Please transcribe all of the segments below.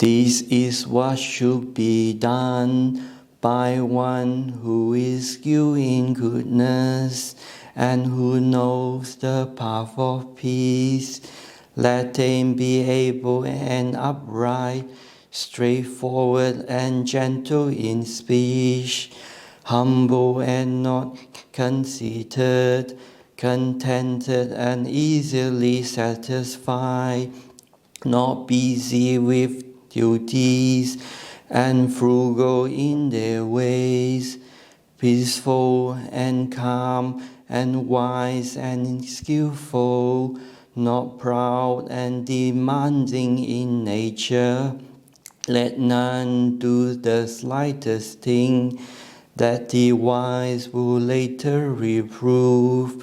This is what should be done by one who is skilled in goodness and who knows the path of peace. Let him be able and upright, straightforward and gentle in speech, humble and not conceited, contented and easily satisfied, not busy with duties, and frugal in their ways, peaceful and calm and wise and skillful, not proud and demanding in nature. Let none do the slightest thing that the wise will later reprove,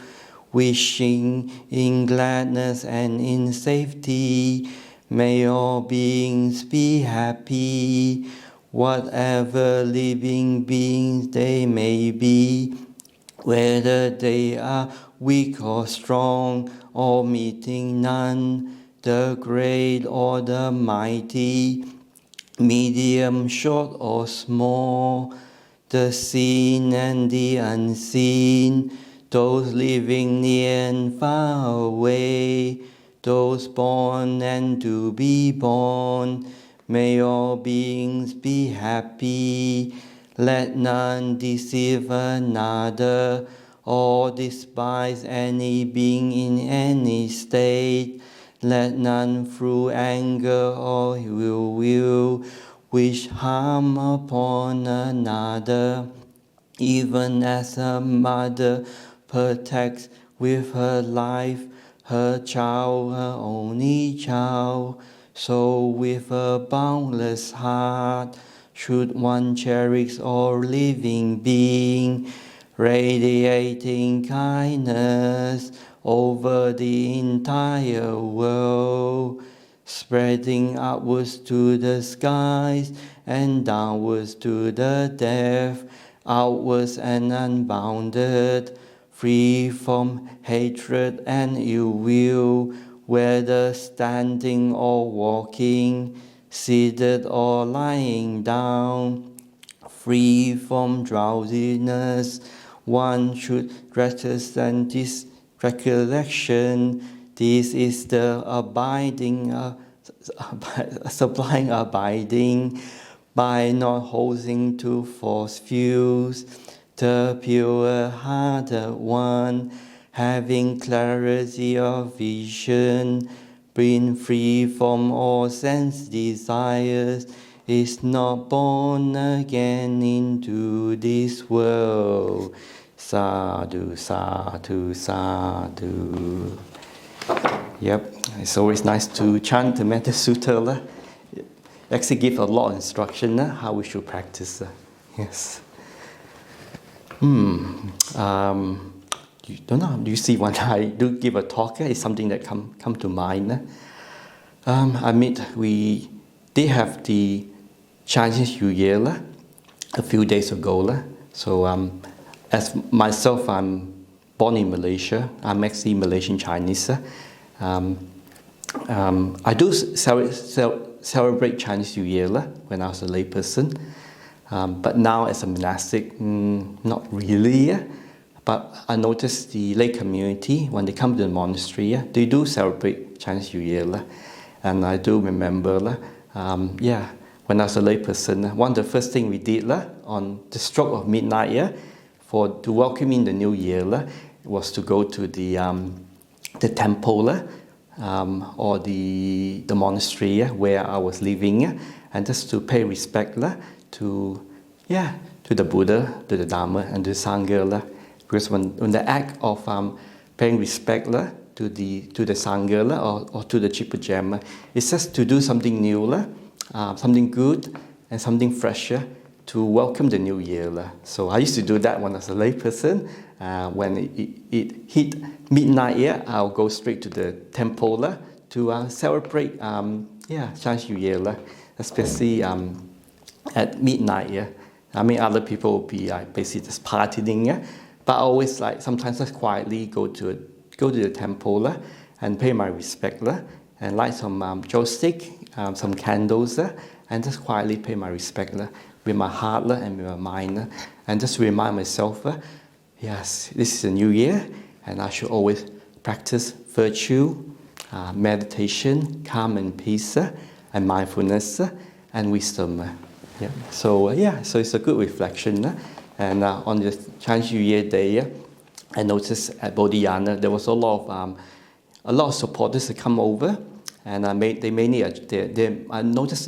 wishing in gladness and in safety. May all beings be happy, whatever living beings they may be, whether they are weak or strong, or meeting none, the great or the mighty, medium, short or small, the seen and the unseen, those living near and far away, those born and to be born. May all beings be happy. Let none deceive another or despise any being in any state. Let none through anger or ill will wish harm upon another, even as a mother protects with her life her child, her only child. So with a boundless heart should one cherish all living being, radiating kindness over the entire world, spreading upwards to the skies and downwards to the depths, outwards and unbounded, free from hatred and ill will, whether standing or walking, seated or lying down, free from drowsiness. One should represent this recollection. This is the abiding, supplying abiding, by not holding to false views, the pure-hearted one, having clarity of vision, being free from all sense desires, is not born again into this world. Sadhu, sadhu, sadhu. Yep, it's always nice to chant the Metta Sutta. It actually gives a lot of instruction how we should practice. Yes. You don't know. Do you see when I do give a talk? It's something that come to mind. We did have the Chinese New Year a few days ago. So as myself, I'm born in Malaysia. I'm actually Malaysian Chinese. I do celebrate Chinese New Year when I was a layperson. But now as a monastic, not really. But I noticed the lay community, when they come to the monastery, they do celebrate Chinese New Year. And I do remember, when I was a layperson, one of the first things we did on the stroke of midnight to welcome in the new year was to go to the temple or the monastery where I was living, and just to pay respect to the Buddha, to the Dhamma, and to the Sangha. Because when the act of paying respect to the Sangha or to the Chipajam, it's just to do something new, something good and something fresher to welcome the new year. So I used to do that when I was a layperson. When it hit midnight, I'll go straight to the temple to celebrate Chinese New Year, especially at midnight. I mean, other people will be basically just partying, but I always sometimes just quietly go to the temple and pay my respect and light some joss stick some candles, and just quietly pay my respect with my heart and with my mind, and just remind myself, yes, this is a new year, and I should always practice virtue, meditation, calm and peace, and mindfulness, and wisdom. So it's a good reflection. And on the Chinese New Year day, I noticed at Bodhinyana there was a lot of supporters that come over, and I noticed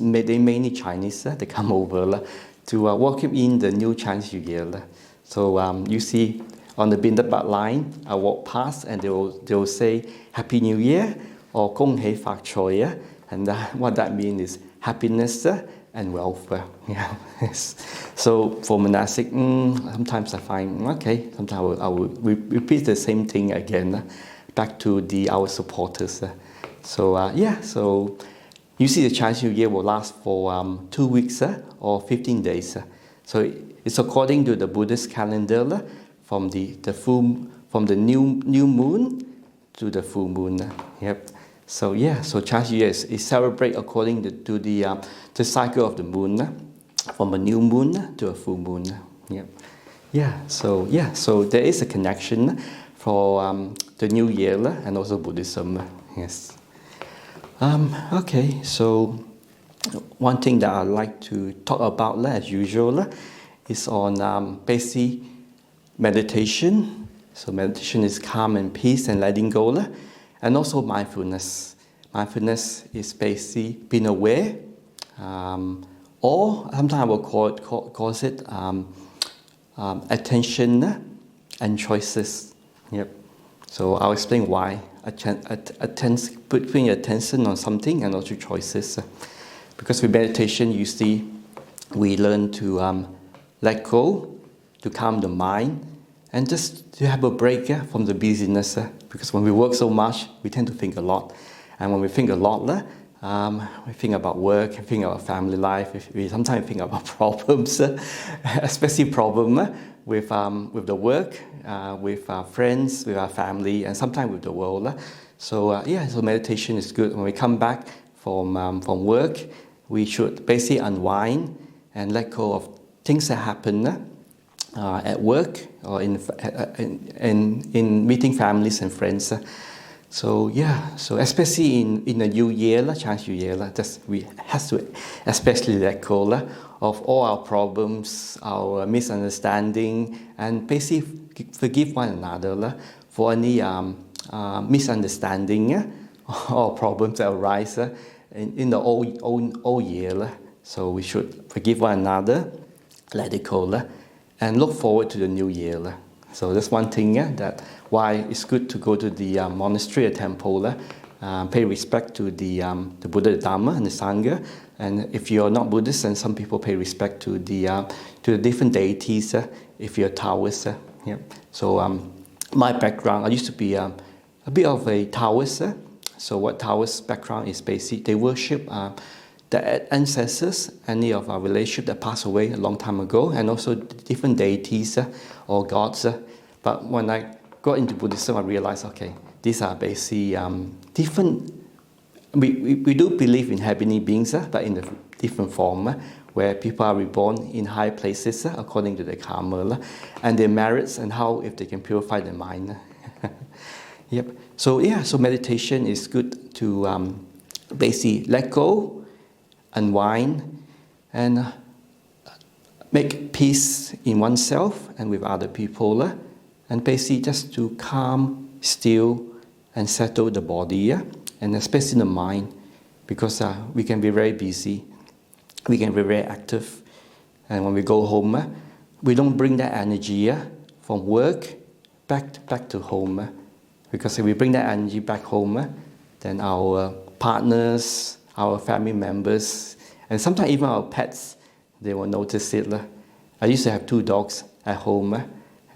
they mainly Chinese. They come over to welcome in the new Chinese New Year. So you see on the Bindabat line, I walk past and they will say Happy New Year or Kong Hei Fak Choi, and what that means is happiness and wealth. So for monastic, sometimes I find sometimes I will repeat the same thing again, back to our supporters. So you see the Chinese New Year will last for 2 weeks or 15 days. So it's according to the Buddhist calendar, from the new moon to the full moon. So Chinese New Year is celebrate according to the cycle of the moon, from a new moon to a full moon. So there is a connection for the New Year and also Buddhism. Yes. So one thing that I'd like to talk about, as usual, is on basic meditation. So meditation is calm and peace and letting go, and also mindfulness. Mindfulness is basically being aware, or sometimes I will call it attention and choices. So I'll explain why. Putting attention on something and also choices. Because with meditation, you see, we learn to let go, to calm the mind, and just to have a break from the busyness. Because when we work so much, we tend to think a lot. And when we think a lot, we think about work, we think about family life, we sometimes think about problems, especially problems with the work, with our friends, with our family, and sometimes with the world. So meditation is good. When we come back from work, we should basically unwind and let go of things that happen at work or in meeting families and friends. So especially in the new year, Chinese New Year, we have to especially let go of all our problems, our misunderstanding, and basically forgive one another for any misunderstanding or problems that arise in the old year. So we should forgive one another, let it go, and look forward to the new year. So that's one thing that why it's good to go to the monastery or temple, pay respect to the Buddha, the Dhamma, and the Sangha. And if you're not Buddhist, then some people pay respect to the different deities. If you're Taoist, So my background, I used to be a bit of a Taoist. So what Taoist background is basically they worship the ancestors, any of our relationship that passed away a long time ago, and also different deities or gods. But when I got into Buddhism, I realized, these are basically different. We do believe in heavenly beings, but in a different form, where people are reborn in high places according to their karma and their merits, and how if they can purify their mind. So meditation is good to basically let go, unwind, and make peace in oneself and with other people, and basically just to calm, still, and settle the body, and especially the mind, because we can be very busy, we can be very active, and when we go home, we don't bring that energy from work back to home, because if we bring that energy back home, then our partners, our family members, and sometimes even our pets, they will notice it. I used to have 2 dogs at home,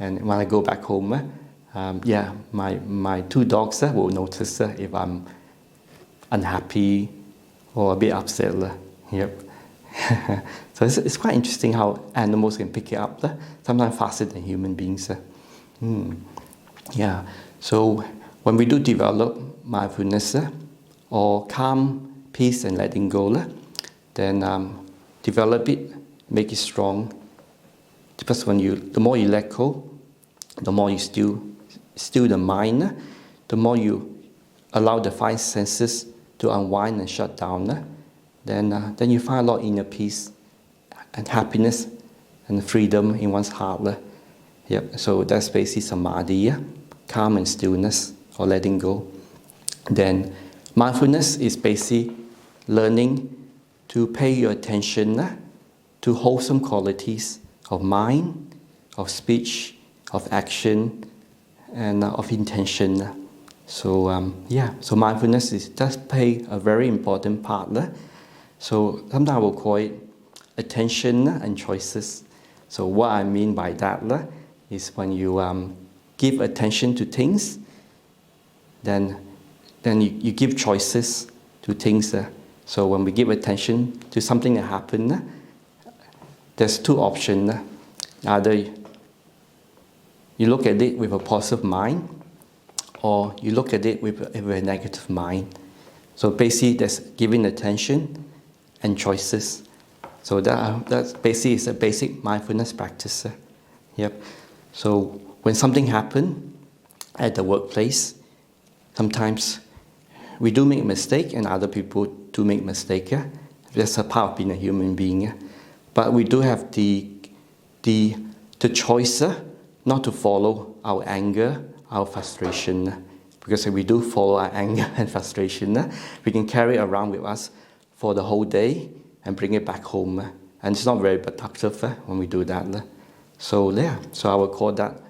and when I go back home, my 2 dogs will notice if I'm unhappy or a bit upset. So it's quite interesting how animals can pick it up, sometimes faster than human beings. So when we do develop mindfulness or calm, peace and letting go, then develop it, make it strong. Because the more you let go, the more you still the mind, the more you allow the five senses to unwind and shut down, then you find a lot of inner peace and happiness and freedom in one's heart. Yep. So that's basically samadhi, calm and stillness, or letting go. Then mindfulness is basically learning to pay your attention to wholesome qualities of mind, of speech, of action, and of intention. So so mindfulness does play a very important part. So sometimes I will call it attention and choices. So what I mean by that is when you give attention to things, then you give choices to things. So when we give attention to something that happened, there's two options. Either you look at it with a positive mind, or you look at it with a negative mind. So basically, there's giving attention and choices. So that's basically is a basic mindfulness practice. Yep. So when something happens at the workplace, sometimes we do make a mistake, and other people do make mistake. That's a part of being a human being. But we do have the choice not to follow our anger, our frustration. Because if we do follow our anger and frustration, we can carry it around with us for the whole day and bring it back home. And it's not very productive when we do that. So I would call that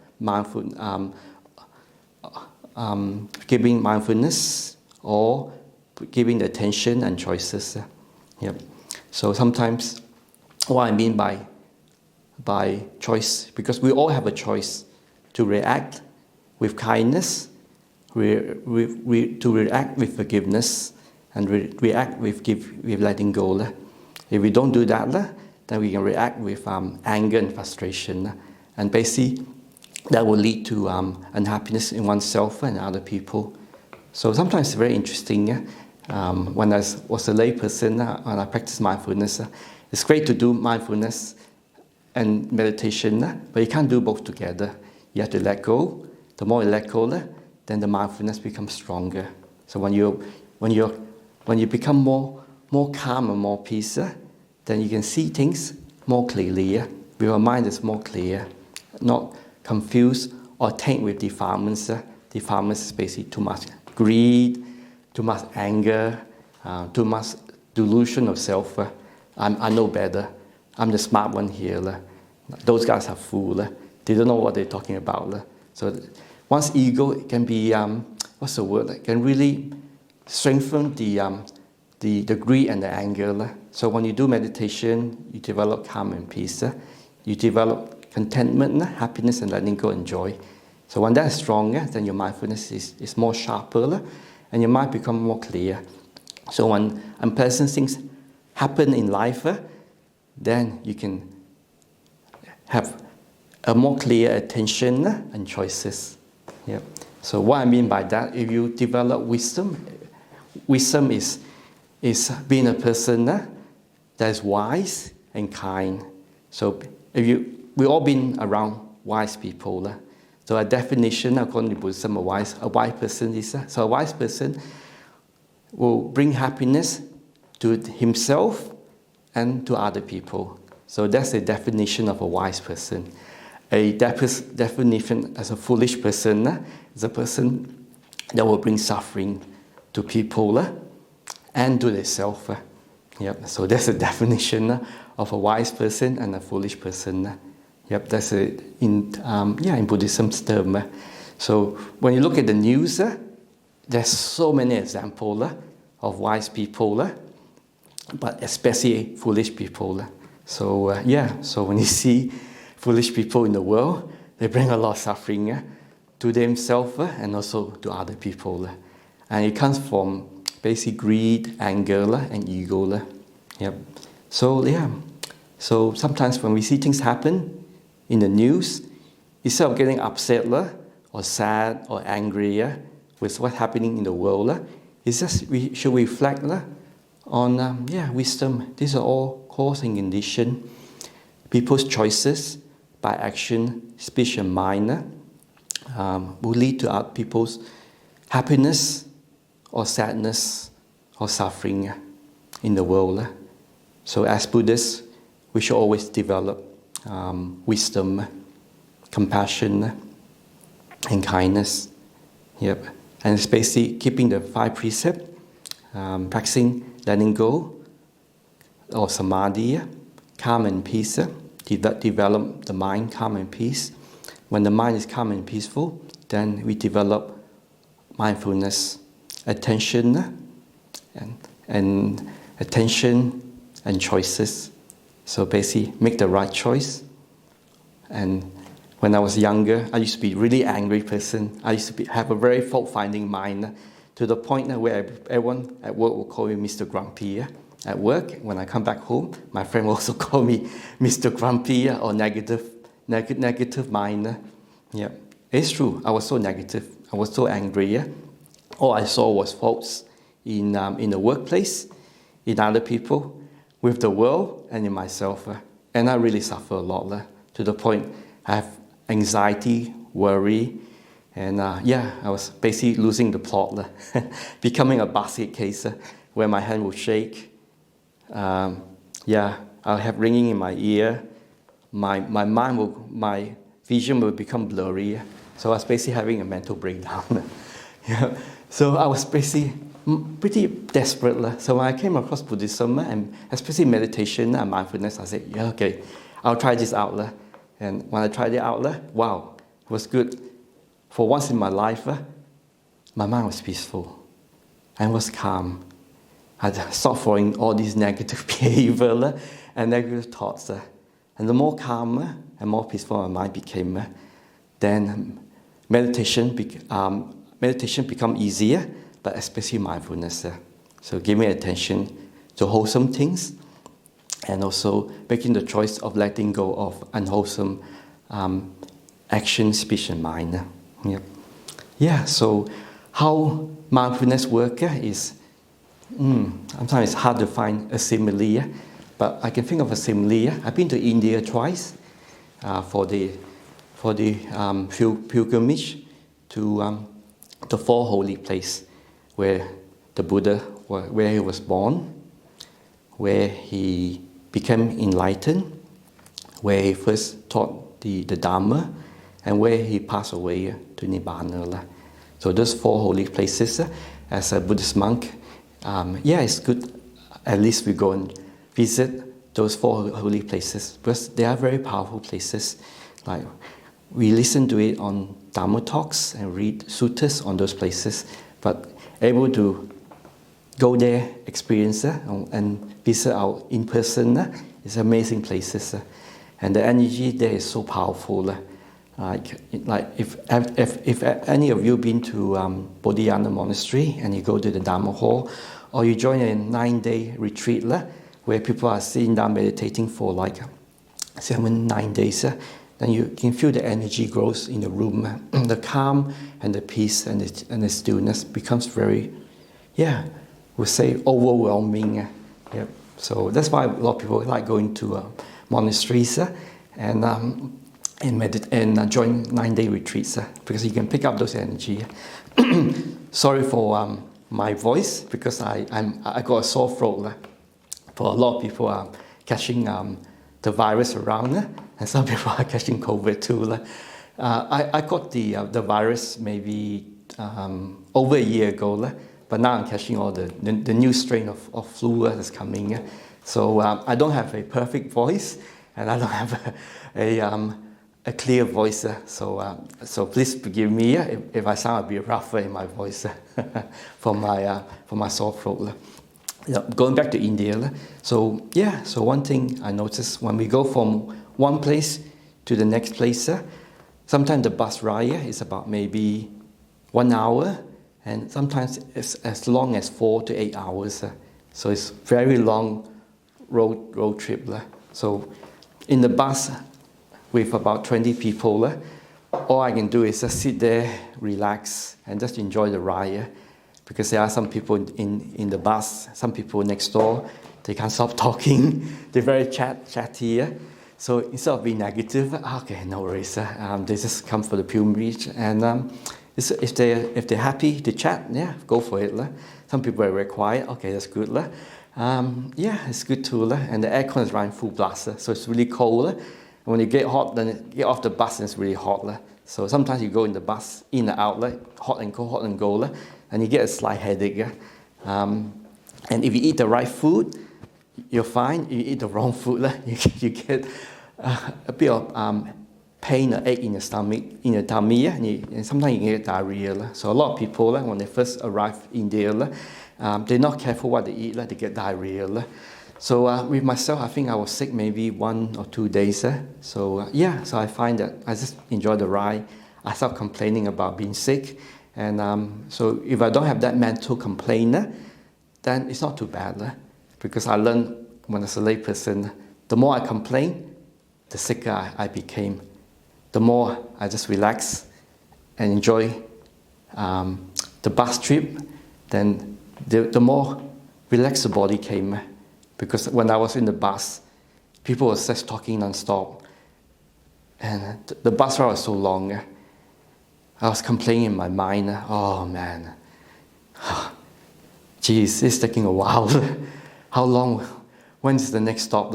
giving mindfulness or giving attention and choices. Yep. So sometimes what I mean by choice, because we all have a choice to react with kindness, to react with forgiveness, and react with letting go. If we don't do that, then we can react with anger and frustration. And basically, that will lead to unhappiness in oneself and other people. So sometimes it's very interesting. When I was a lay person, when I practiced mindfulness, it's great to do mindfulness and meditation, but you can't do both together. You have to let go. The more you let go, then the mindfulness becomes stronger. So when you become more calm and more peace, then you can see things more clearly. Your mind is more clear, not confused or tainted with defilements. Defilements is basically too much greed, too much anger, too much delusion of self. I know better. I'm the smart one here. Those guys are fools. They don't know what they're talking about. So one's ego can be, can really strengthen the greed and the anger. So when you do meditation, you develop calm and peace. You develop contentment, happiness, and letting go and joy. So when that is stronger, then your mindfulness is more sharper, and your mind becomes more clear. So when unpleasant things happen in life, then you can have a more clear attention and choices. Yep. So what I mean by that, if you develop wisdom is being a person that is wise and kind. So we've all been around wise people. So a definition according to Buddhism, a wise person is so a wise person will bring happiness to himself and to other people. So that's the definition of a wise person. A definition as a foolish person is a person that will bring suffering to people and to themselves. Yep. So that's a definition of a wise person and a foolish person. Yep. That's in Buddhism's term. So when you look at the news, there's so many examples of wise people, but especially foolish people. So so when you see foolish people in the world, they bring a lot of suffering to themselves and also to other people. And it comes from basically greed, anger, and ego. Yep. So sometimes when we see things happen in the news, instead of getting upset or sad or angry with what's happening in the world, it's just we should reflect on wisdom. These are all cause and condition. People's choices by action, speech and mind will lead to other people's happiness or sadness or suffering in the world. So as Buddhists, we should always develop wisdom, compassion, and kindness. Yep. And it's basically keeping the 5 precepts, practicing letting go or samadhi, calm and peace, develop the mind calm and peace. When the mind is calm and peaceful, then we develop mindfulness, attention, and attention and choices. So basically, make the right choice. And when I was younger, I used to be a really angry person. I used to have a very fault-finding mind, to the point where everyone at work will call me Mr. Grumpy. At work, when I come back home, my friend will also call me Mr. Grumpy or negative mind. Yeah, it's true. I was so negative. I was so angry. All I saw was faults in the workplace, in other people, with the world, and in myself. And I really suffer a lot, to the point I have anxiety, worry, and I was basically losing the plot, becoming a basket case where my hand will shake. I'll have ringing in my ear. My vision will become blurry. So I was basically having a mental breakdown. So I was basically pretty desperate. So when I came across Buddhism and especially meditation and mindfulness, I said, okay, I'll try this out. And when I tried it out, wow, it was good. For once in my life, my mind was peaceful and was calm. I stopped following all these negative behavior and negative thoughts. And the more calm and more peaceful my mind became, then meditation become easier, but especially mindfulness. So giving attention to wholesome things, and also making the choice of letting go of unwholesome action, speech, and mind. So how mindfulness works is, sometimes it's hard to find a simile, but I can think of a simile. I've been to India twice for the pilgrimage to the 4 holy places where the Buddha, where he was born, where he became enlightened, where he first taught the Dhamma, and where he passed away to Nibbana. So those 4 holy places, as a Buddhist monk, it's good. At least we go and visit those 4 holy places, because they are very powerful places. Like, we listen to it on Dhamma talks and read suttas on those places, but able to go there, experience and visit out in person, it's amazing places. And the energy there is so powerful. Like if any of you been to Bodhinyana Monastery and you go to the Dhamma hall, or you join a 9-day retreat where people are sitting down meditating for like 7-9 days, then you can feel the energy grows in the room. The calm and the peace and the stillness becomes very, we say overwhelming. So that's why a lot of people like going to monasteries and join 9-day retreats, because you can pick up those energy. Sorry for my voice, because I got a sore throat. For a lot of people are catching the virus around, and some people are catching COVID too. I got the virus maybe over a year ago, but now I'm catching all the new strain of flu that's coming. So I don't have a perfect voice, and I don't have a clear voice. So please forgive me if I sound a bit rougher in my voice for my sore throat. Going back to India, so one thing I noticed, when we go from one place to the next place, sometimes the bus ride is about maybe 1 hour, and sometimes it's as long as 4 to 8 hours. So it's very long road trip. So in the bus with about 20 people, all I can do is just sit there, relax, and just enjoy the ride. because there are some people in the bus, some people next door, they can't stop talking. They're very chatty. So instead of being negative, okay, no worries. They just come for the pilgrimage, and if they're happy to chat, yeah, go for it. Some people are very quiet. Okay, that's good. Yeah, it's good too. And the aircon is running full blast, so it's really cold. And when you get hot, then you get off the bus and it's really hot. So sometimes you go in the bus, in and out, hot and cold, and you get a slight headache. And if you eat the right food, you're fine. If you eat the wrong food, you get a bit of pain or ache in your stomach, in your tummy, and sometimes you get diarrhea. So a lot of people, when they first arrive in India, they're not careful what they eat, they get diarrhea. So with myself, I think I was sick maybe 1 or 2 days. So I find that I just enjoy the ride. I start complaining about being sick. And so if I don't have that mental complaint, then it's not too bad. Because I learned when I was a lay person, the more I complain, the sicker I became. The more I just relax and enjoy the bus trip, then the more relaxed the body came. Because when I was in the bus, people were just talking non-stop. And the bus ride was so long. I was complaining in my mind, oh man, geez, it's taking a while. How long? When's the next stop?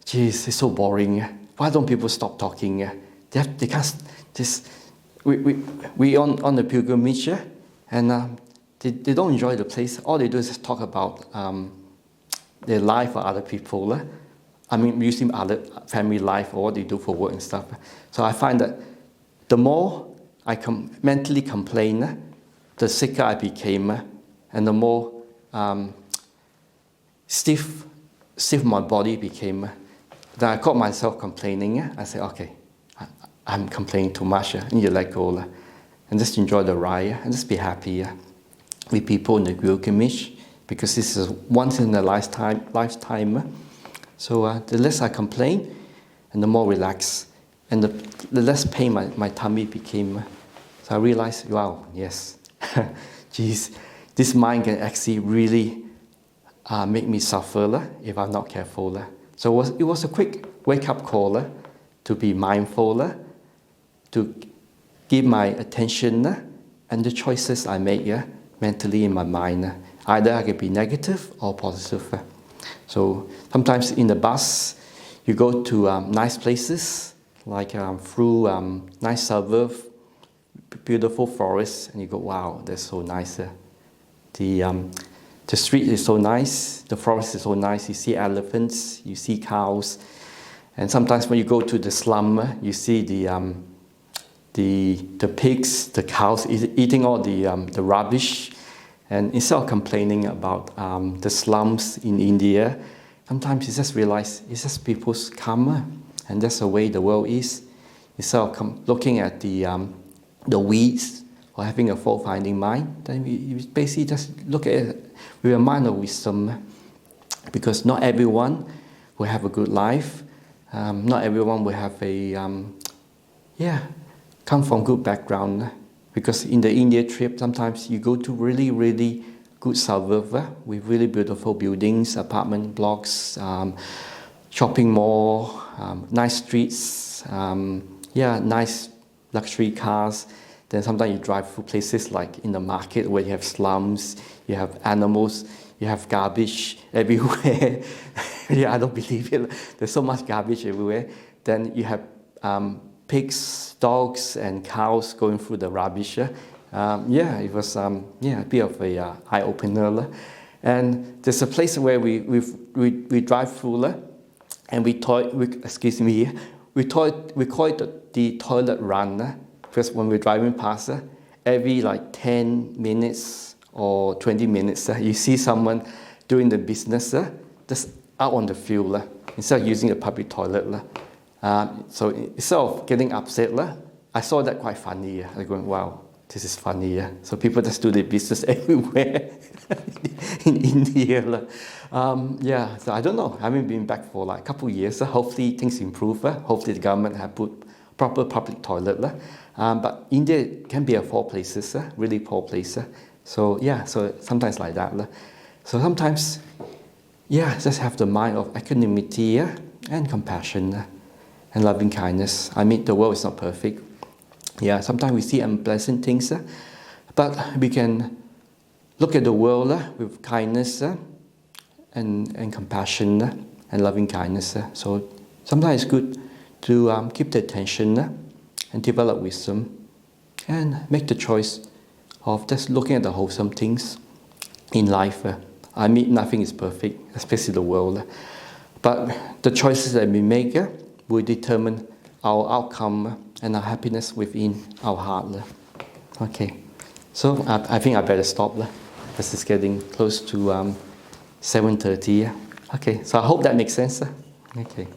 Geez, it's so boring. Why don't people stop talking? They can't. We on the pilgrimage, and they don't enjoy the place. All they do is just talk about their life or other people. I mean, usually other family life or what they do for work and stuff. So I find that the more I mentally complain, the sicker I became, and the more stiff my body became. Then I caught myself complaining. I said, okay, I'm complaining too much. I need to let go. And just enjoy the ride and just be happy with people in the pilgrimage, because this is once in a lifetime. So the less I complain and the more relaxed, and the less pain my tummy became. So I realized, wow, yes, geez, this mind can actually really make me suffer if I'm not careful. So it was a quick wake-up call to be mindful, to give my attention and the choices I make mentally in my mind. Either I can be negative or positive. So sometimes in the bus, you go to nice places, like through nice suburbs, beautiful forests, and you go, wow, that's so nice. The street is so nice, the forest is so nice. You see elephants, you see cows, and sometimes when you go to the slum, you see the pigs, the cows eating all the rubbish. And instead of complaining about the slums in India, sometimes you just realize it's just people's karma, and that's the way the world is. Instead of looking at the weeds or having a fault-finding mind, then we basically just look at it with a mind of wisdom, because not everyone will have a good life. Not everyone will have come from good background. Because in the India trip, sometimes you go to really, really good suburbs with really beautiful buildings, apartment blocks, shopping mall, nice streets, nice luxury cars. Then sometimes you drive through places like in the market where you have slums, you have animals, you have garbage everywhere. I don't believe it. There's so much garbage everywhere. Then you have pigs, dogs, and cows going through the rubbish. It was a bit of a eye opener. And there's a place where we drive through, and we call it the toilet run. Because when we're driving past, every 10 minutes or 20 minutes, you see someone doing the business just out on the field instead of using the public toilet. So instead of getting upset, I saw that quite funny. I going, wow, this is funny. So people just do their business everywhere in India. So I don't know. I haven't been back for a couple of years. Hopefully things improve. Hopefully the government have put proper public toilet. But India can be a poor places, really poor place. So so sometimes like that. So sometimes, just have the mind of equanimity and compassion and loving kindness. I mean, the world is not perfect. Sometimes we see unpleasant things, but we can look at the world with kindness and compassion and loving kindness. So sometimes it's good to keep the attention and develop wisdom and make the choice of just looking at the wholesome things in life. I mean, nothing is perfect, especially the world. But the choices that we make will determine our outcome and our happiness within our heart. Okay, so I think I better stop. This is getting close to 7:30. Okay, so I hope that makes sense. Okay.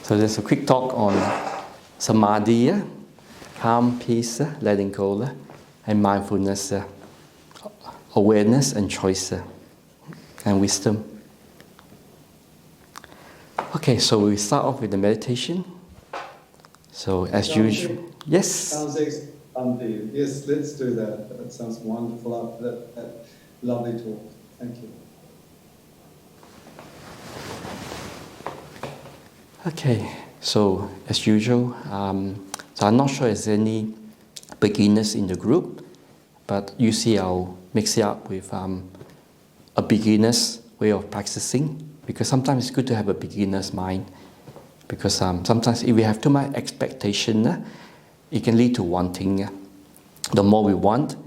So there's a quick talk on samadhi, calm, peace, letting go, and mindfulness, awareness and choice, and wisdom. Okay, so we start off with the meditation. So as usual, yes? Sounds excellent. Yes, let's do that. That sounds wonderful. That lovely talk. Thank you. Okay, so as usual, so I'm not sure if there's any beginners in the group, but usually I'll mix it up with a beginner's way of practicing, because sometimes it's good to have a beginner's mind, because sometimes if we have too much expectation, it can lead to wanting. The more we want,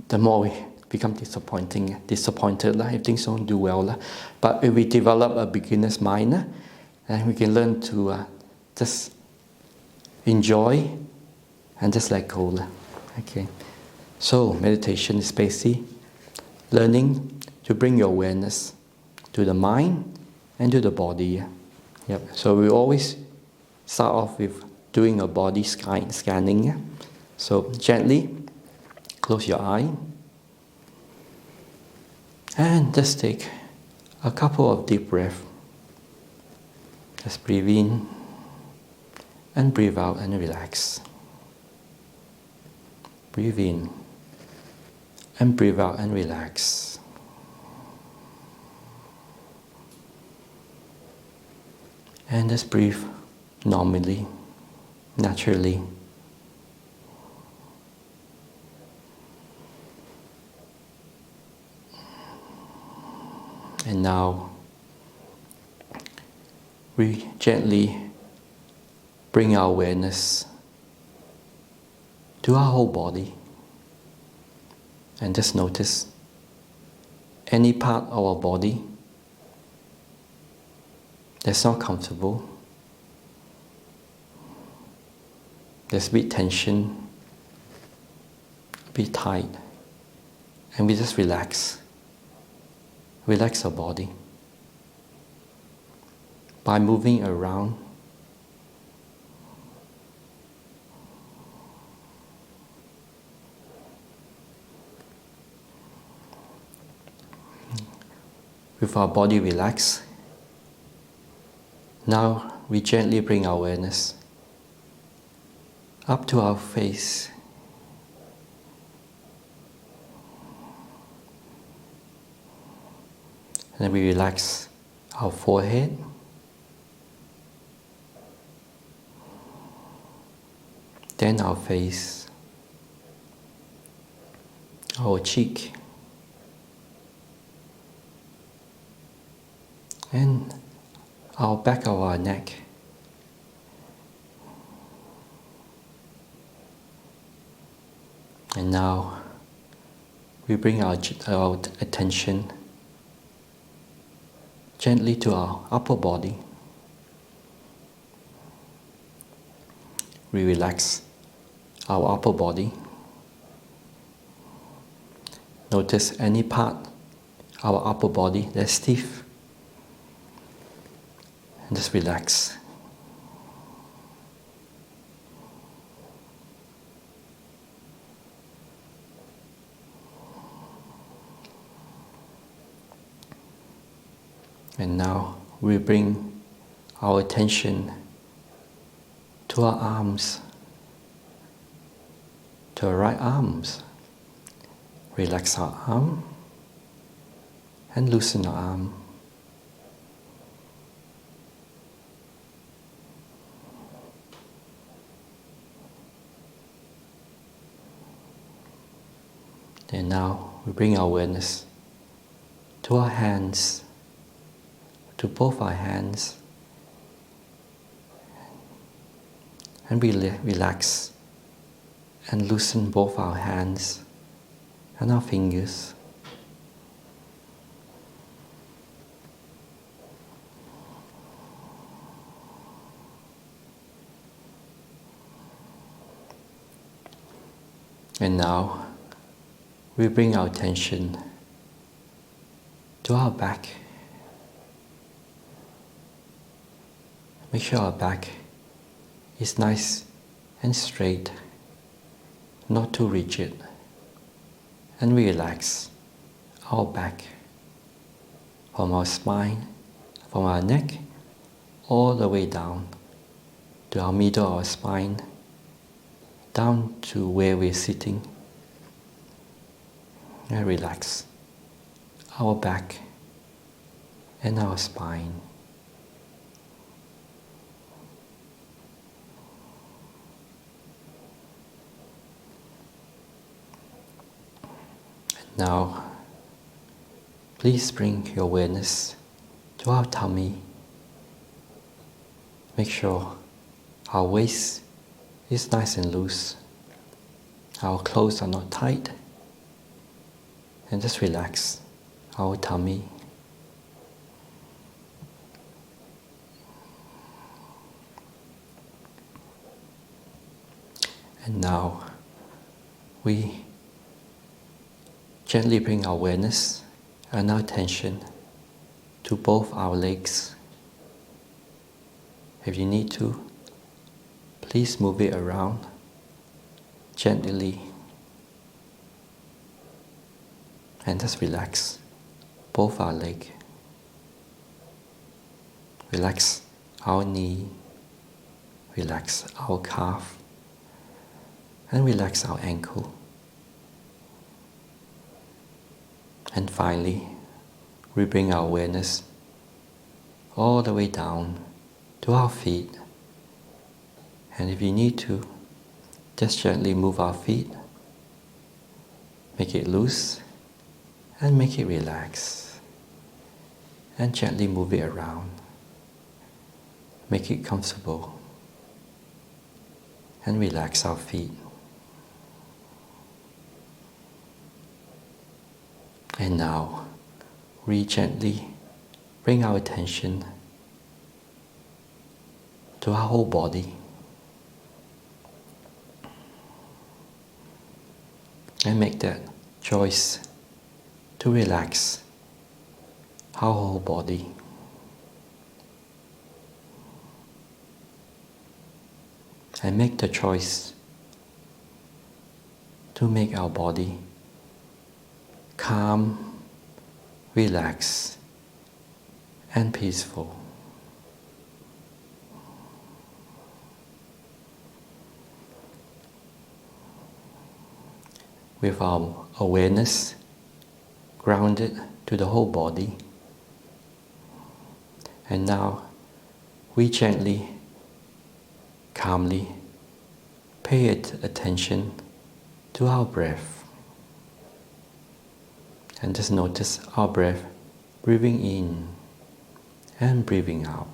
the more we become disappointed if things don't do well. But if we develop a beginner's mind, then we can learn to just enjoy and just let go. Okay. So meditation is basically learning to bring your awareness to the mind and to the body. Yep. So we always start off with doing a body scanning. So gently close your eye and just take a couple of deep breaths. Just breathe in and breathe out and relax. Breathe in and breathe out and relax. And just breathe normally, naturally. And now we gently bring our awareness to our whole body and just notice any part of our body that's not comfortable. There's a bit tension, a bit tight, and we just relax. Relax our body by moving around. With our body relaxed, now we gently bring our awareness up to our face. And then we relax our forehead, then our face, our cheek, and our back of our neck. And now we bring our attention gently to our upper body. We relax our upper body. Notice any part of our upper body that's stiff. And just relax. And now we bring our attention to our arms, to our right arms. Relax our arm and loosen our arm. And now we bring our awareness to our hands, to both our hands, and we relax and loosen both our hands and our fingers. And now we bring our attention to our back. Make sure our back is nice and straight, not too rigid, and relax our back from our spine, from our neck, all the way down to our middle of our spine, down to where we're sitting, and relax our back and our spine. And now, please bring your awareness to our tummy. Make sure our waist is nice and loose. Our clothes are not tight. And just relax our tummy. And now we gently bring our awareness and our attention to both our legs. If you need to, please move it around gently. And just relax both our legs. Relax our knee, relax our calf, and relax our ankle. And finally, we bring our awareness all the way down to our feet. And if you need to, just gently move our feet, make it loose, and make it relax. And gently move it around. Make it comfortable. And relax our feet. And now, we gently bring our attention to our whole body. And make that choice to relax our whole body. And make the choice to make our body calm, relaxed, and peaceful. With our awareness grounded to the whole body. And now we gently, calmly pay attention to our breath. And just notice our breath breathing in and breathing out.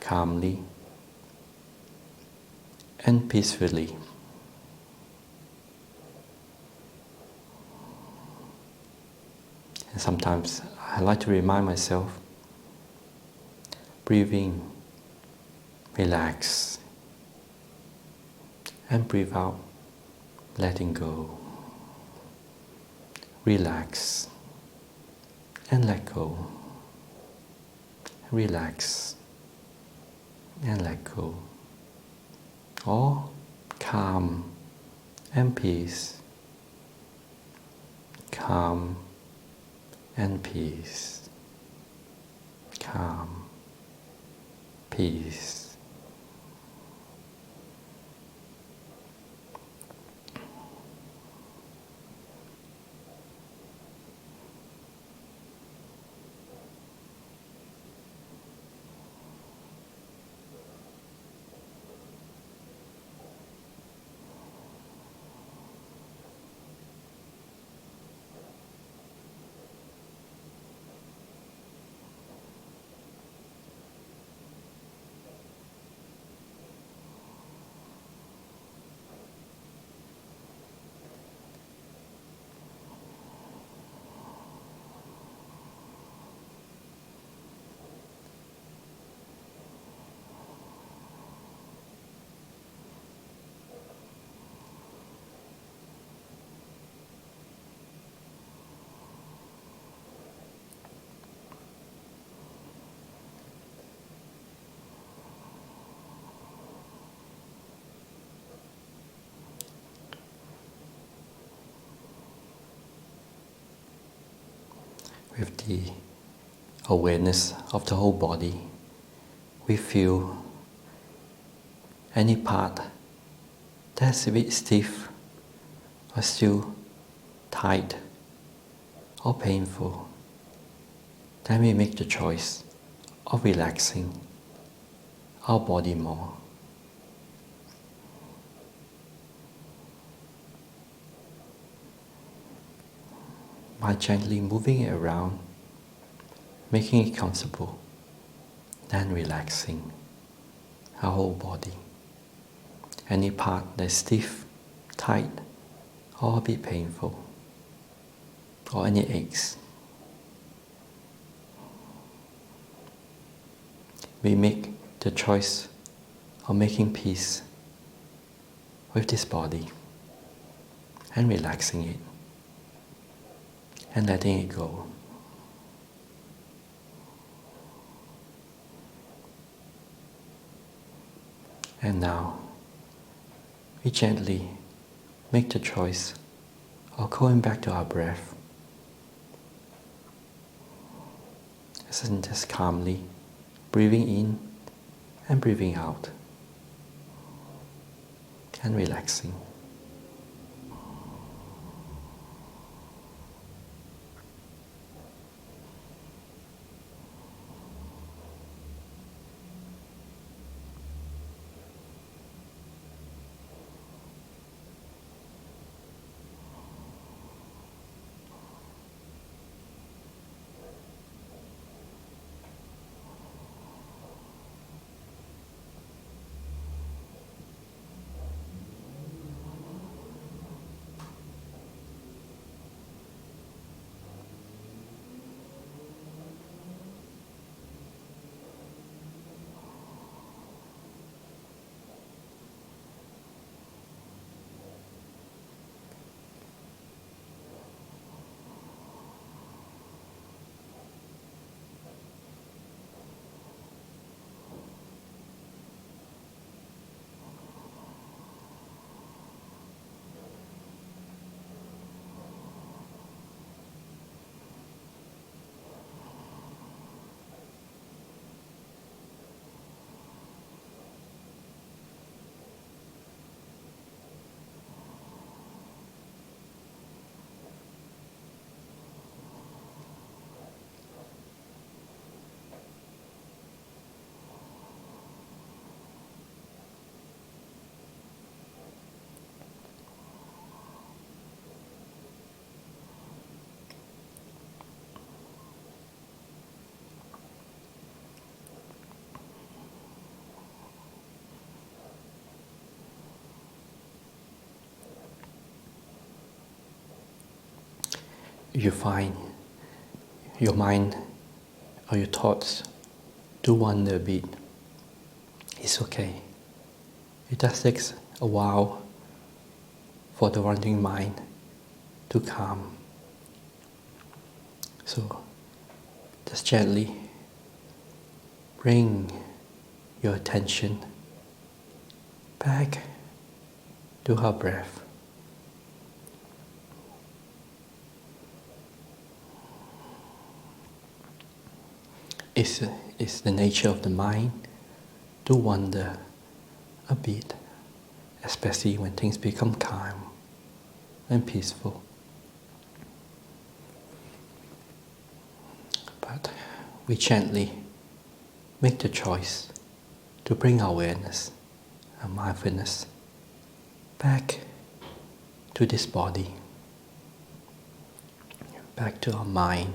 Calmly and peacefully. And sometimes I like to remind myself, breathing, relax, and breathe out, letting go. Relax and let go. Relax and let go. Or calm and peace. Calm and peace. Calm, peace. with the awareness of the whole body, we feel any part that's a bit stiff or still tight or painful. Then we make the choice of relaxing our body more. By gently moving it around, making it comfortable, then relaxing our whole body. Any part that's stiff, tight, or a bit painful, or any aches. We make the choice of making peace with this body and relaxing it and letting it go. And now, we gently make the choice of going back to our breath. Just calmly breathing in and breathing out and relaxing. You find your mind or your thoughts do wander a bit. It's okay. It just takes a while for the wandering mind to calm. So just gently bring your attention back to our breath. It's the nature of the mind to wander a bit, especially when things become calm and peaceful. But we gently make the choice to bring our awareness and mindfulness back to this body, back to our mind,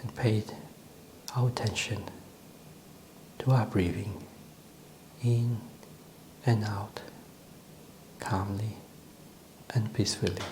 and pay our attention to our breathing in and out, calmly and peacefully.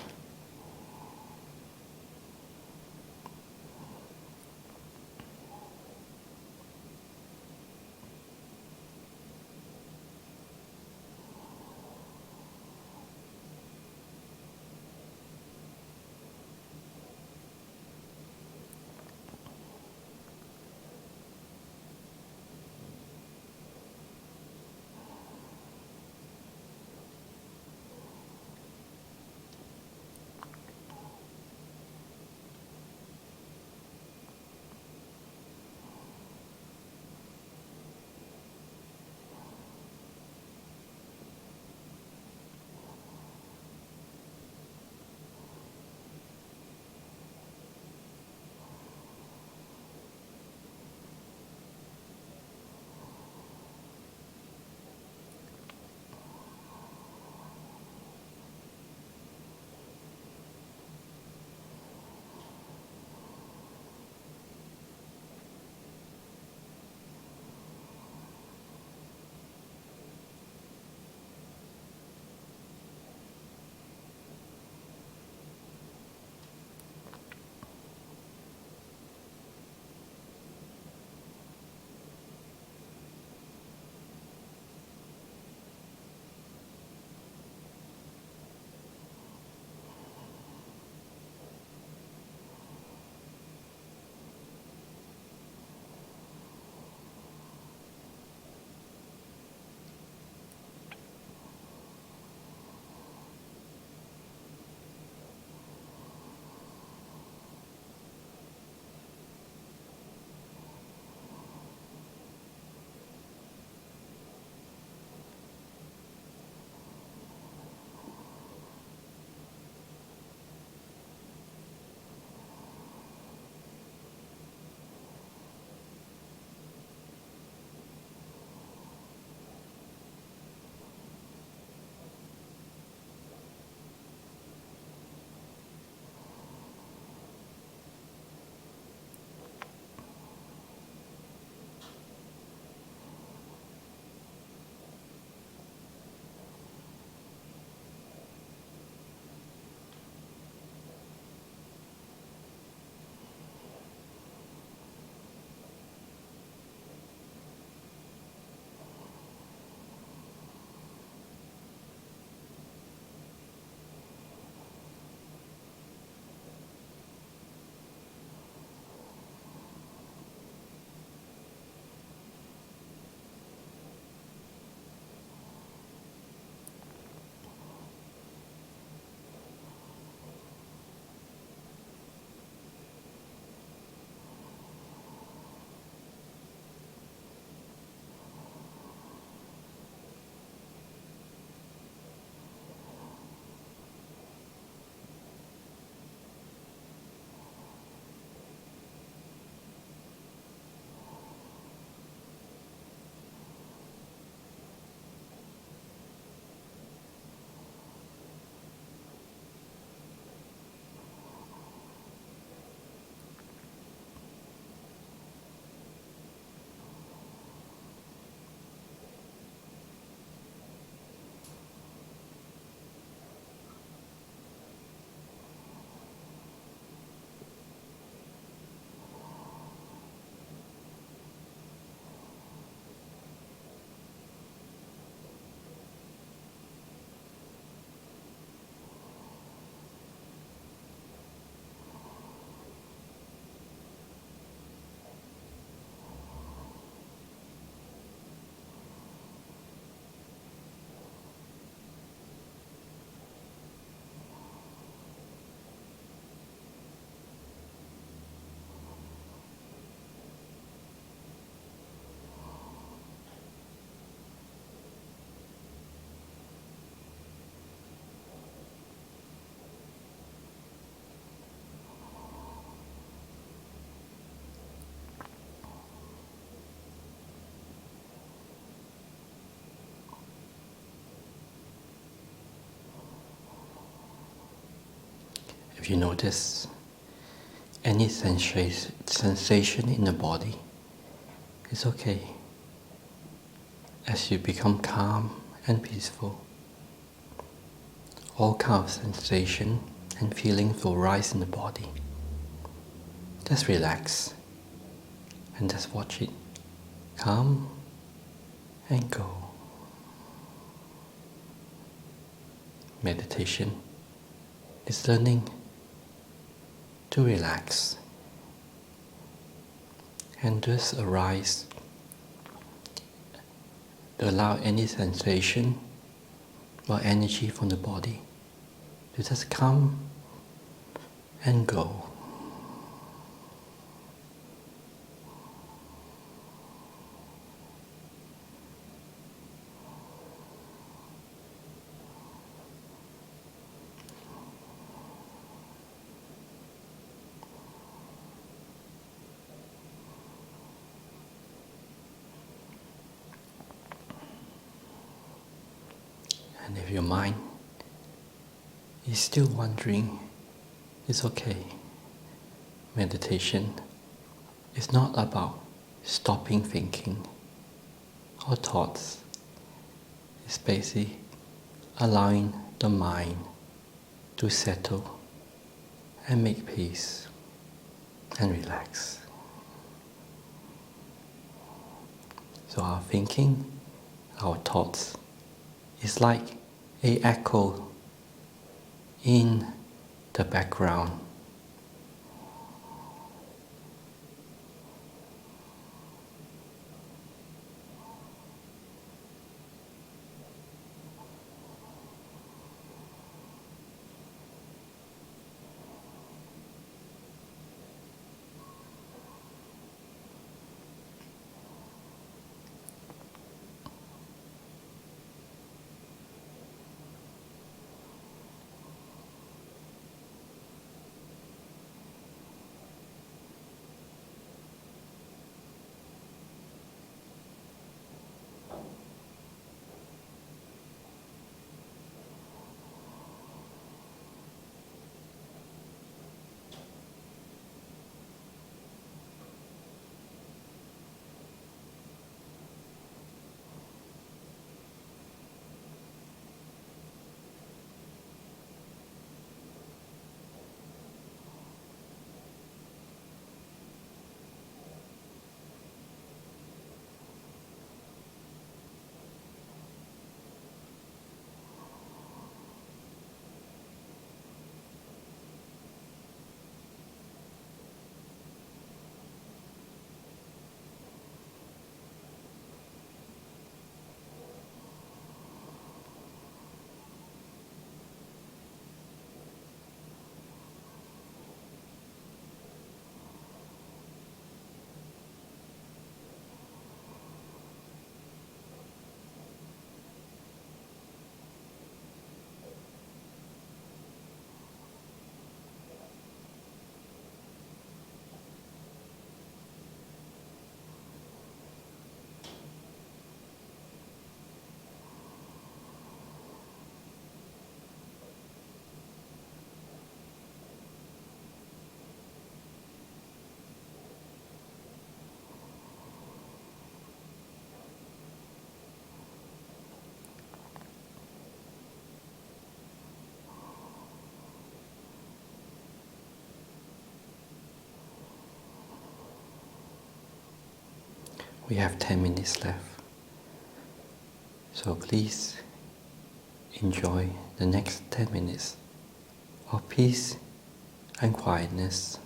If you notice any sensation in the body, it's okay. As you become calm and peaceful, all kinds of sensation and feelings will rise in the body. Just relax and just watch it come and go. Meditation is learning to relax and just arise, to allow any sensation or energy from the body to just come and go. And if your mind is still wandering, it's okay. Meditation is not about stopping thinking or thoughts. It's basically allowing the mind to settle and make peace and relax. So our thinking, our thoughts, is like an echo in the background. We have 10 minutes left. So please enjoy the next 10 minutes of peace and quietness.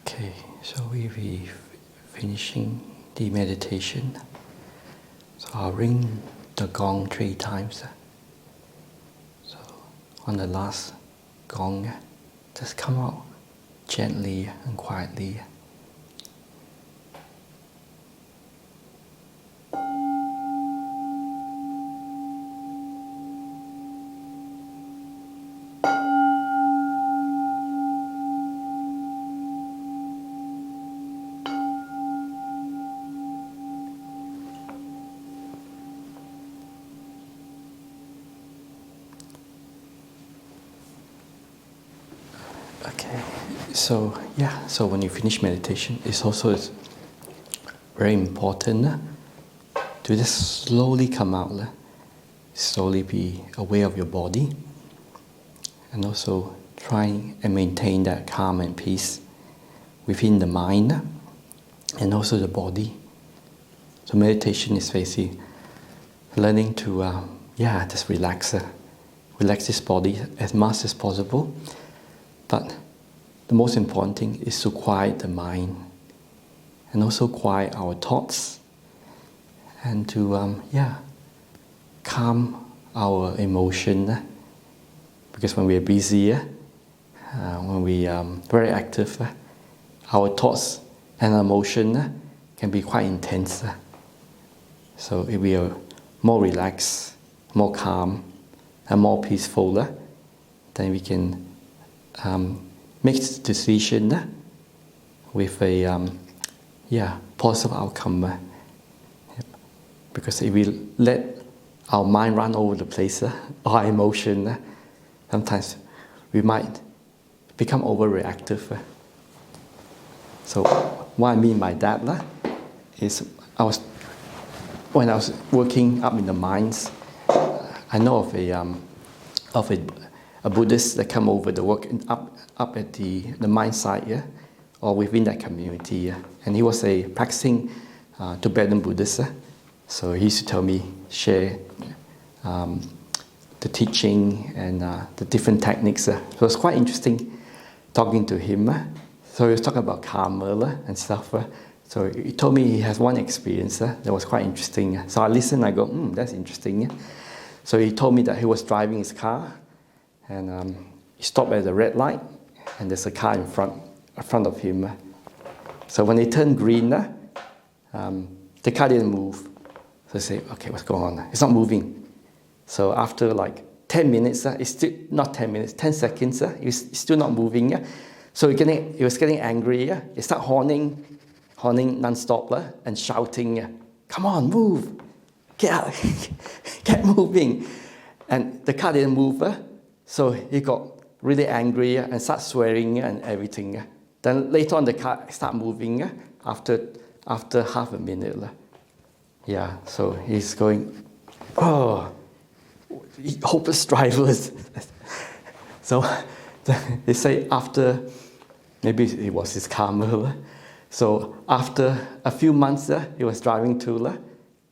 Okay, so we'll be finishing the meditation. So I'll ring the gong 3 times. So on the last gong, just come out gently and quietly. Okay, so when you finish meditation, it's also very important to just slowly come out, slowly be aware of your body, and also try and maintain that calm and peace within the mind and also the body. So meditation is basically learning to just relax this body as much as possible. But the most important thing is to quiet the mind and also quiet our thoughts and to calm our emotion, because when we are busy, when we are very active, our thoughts and emotion can be quite intense. So if we are more relaxed, more calm, and more peaceful, then we can make decision with a positive outcome. Because if we let our mind run over the place, or our emotion, sometimes we might become overreactive. So what I mean by that is when I was working up in the mines, I know of a Buddhist that come over to work up at the mine site, or within that community, and he was a practicing Tibetan Buddhist. So he used to tell me, share the teaching and the different techniques. So it was quite interesting talking to him. So he was talking about karma and stuff. So he told me he has one experience that was quite interesting. So I listened, I go, that's interesting. So he told me that he was driving his car, and he stopped at the red light, and there's a car in front of him. So when it turned green, the car didn't move. So I say, okay, what's going on? It's not moving. So after like 10 minutes, it's still not 10 minutes, 10 seconds, it's still not moving. So he was getting angry. He started horning non-stop and shouting, come on, move, get out, get moving. And the car didn't move. So he got really angry and started swearing and everything. Then later on, the car started moving after half a minute. So he's going, hopeless drivers. So they say after, maybe it was his karma. So after a few months, he was driving too,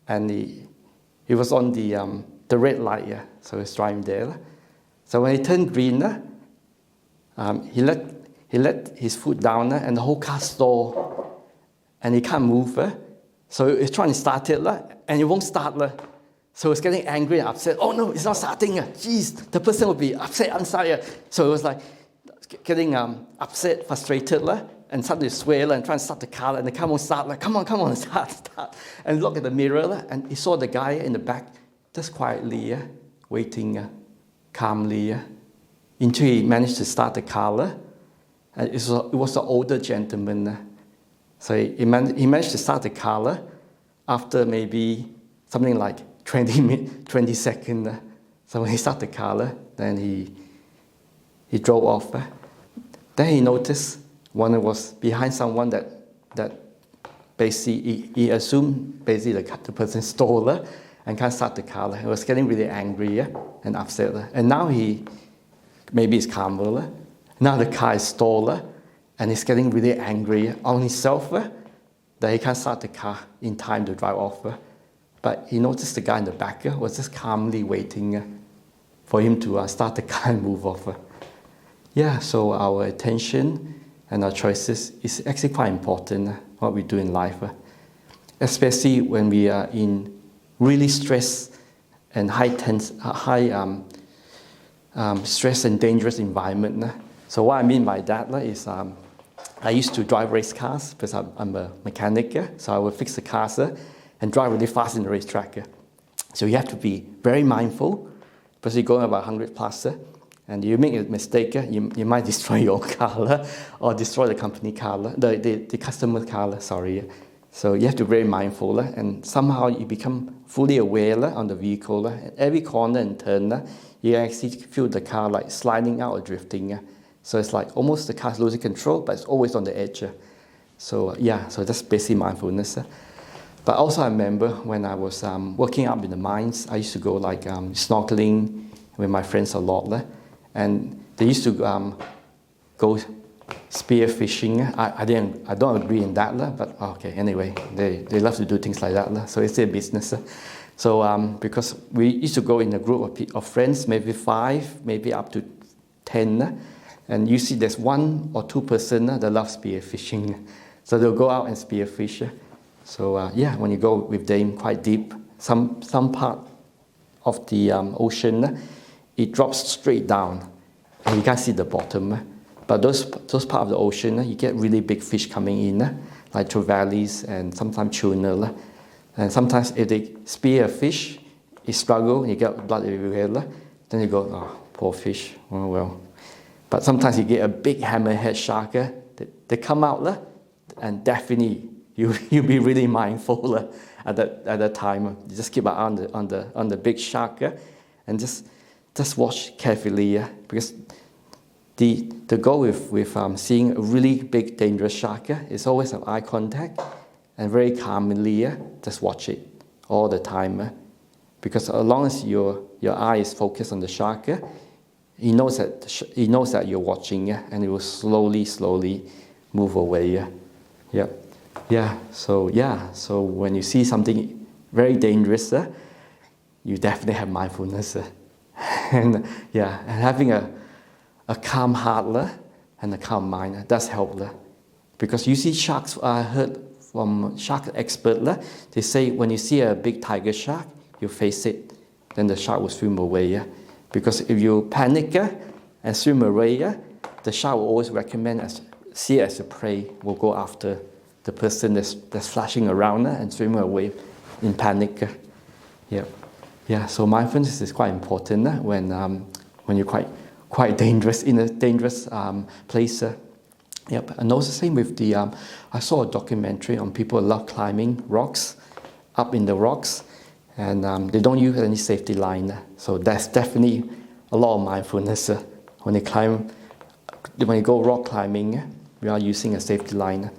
and he was on the red light. So he was driving there. So when it turned green, he let his foot down, and the whole car stalled, and he can't move. So he's trying to start it, and it won't start. So he's getting angry and upset. Oh no, it's not starting. Jeez, the person will be upset inside. So it was like getting upset, frustrated, and started to swear and trying to start the car, and the car won't start. Come on, start. And look at the mirror, and he saw the guy in the back just quietly waiting calmly until he managed to start the car. And it was an older gentleman. So he managed to start the car after maybe something like 20 seconds. So when he started the car, then he drove off. Then he noticed one was behind someone that basically he assumed basically the person stole and can't start the car. He was getting really angry and upset. And now maybe it's calmer. Now the car is stalled, and he's getting really angry on himself that he can't start the car in time to drive off. But he noticed the guy in the back was just calmly waiting for him to start the car and move off. So our attention and our choices is actually quite important, what we do in life. Especially when we are in really stress and high stress and dangerous environment. So what I mean by that is I used to drive race cars because I'm a mechanic, so I would fix the cars and drive really fast in the racetrack. So you have to be very mindful because you're going about 100 plus, and you make a mistake, you might destroy your car or destroy the company car, the customer car, sorry. So you have to be very mindful, and somehow you become fully aware on the vehicle. At every corner and turn, you actually feel the car like sliding out or drifting. So it's like almost the car's losing control, but it's always on the edge. So so that's basic mindfulness. But also I remember when I was working up in the mines, I used to go like snorkeling with my friends a lot. And they used to go spear fishing. I don't agree in that, but okay, anyway, they love to do things like that. So it's their business. So because we used to go in a group of friends, maybe 5, maybe up to 10, and you see there's 1 or 2 person that love spear fishing. So they'll go out and spear fish. So when you go with them quite deep, some part of the ocean, it drops straight down, and you can't see the bottom. But those part of the ocean, you get really big fish coming in, like trevallies and sometimes tuna. And sometimes if they spear a fish, it struggle, you get blood everywhere. Then you go, oh, poor fish, oh well. But sometimes you get a big hammerhead shark. They come out, and definitely you'll be really mindful at that time. You just keep an eye on the big shark, and just watch carefully, because the goal with seeing a really big dangerous shark is always have eye contact and very calmly just watch it all the time, because as long as your eye is focused on the shark, he knows that you're watching, and it will slowly move away. So when you see something very dangerous, you definitely have mindfulness, and having a calm heart and a calm mind does help, because you see sharks. I heard from shark expert, they say when you see a big tiger shark, you face it, then the shark will swim away. Because if you panic and swim away, the shark will always see it as a prey, will go after the person that's flashing around and swimming away in panic. So mindfulness is quite important when you're quite dangerous in a dangerous place. And also same with the. I saw a documentary on people who love climbing rocks, up in the rocks, and they don't use any safety line. So that's definitely a lot of mindfulness when you go rock climbing. We are using a safety line.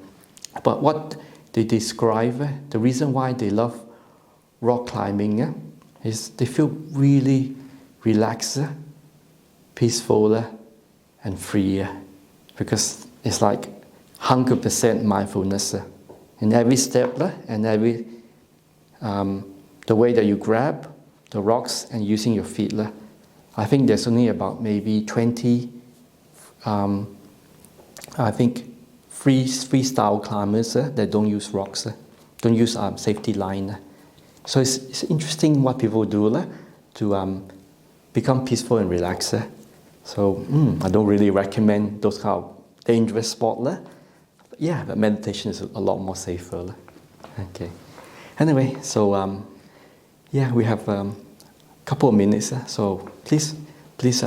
But what they describe, the reason why they love rock climbing is they feel really relaxed, peaceful, and free, because it's like 100% mindfulness in every step and every the way that you grab the rocks and using your feet. I think there's only about maybe 20 freestyle climbers that don't use rocks, don't use safety line. So it's interesting what people do to become peaceful and relaxed. So I don't really recommend those kind of dangerous spots. But meditation is a lot more safer. Okay. Anyway, so we have a couple of minutes. So please,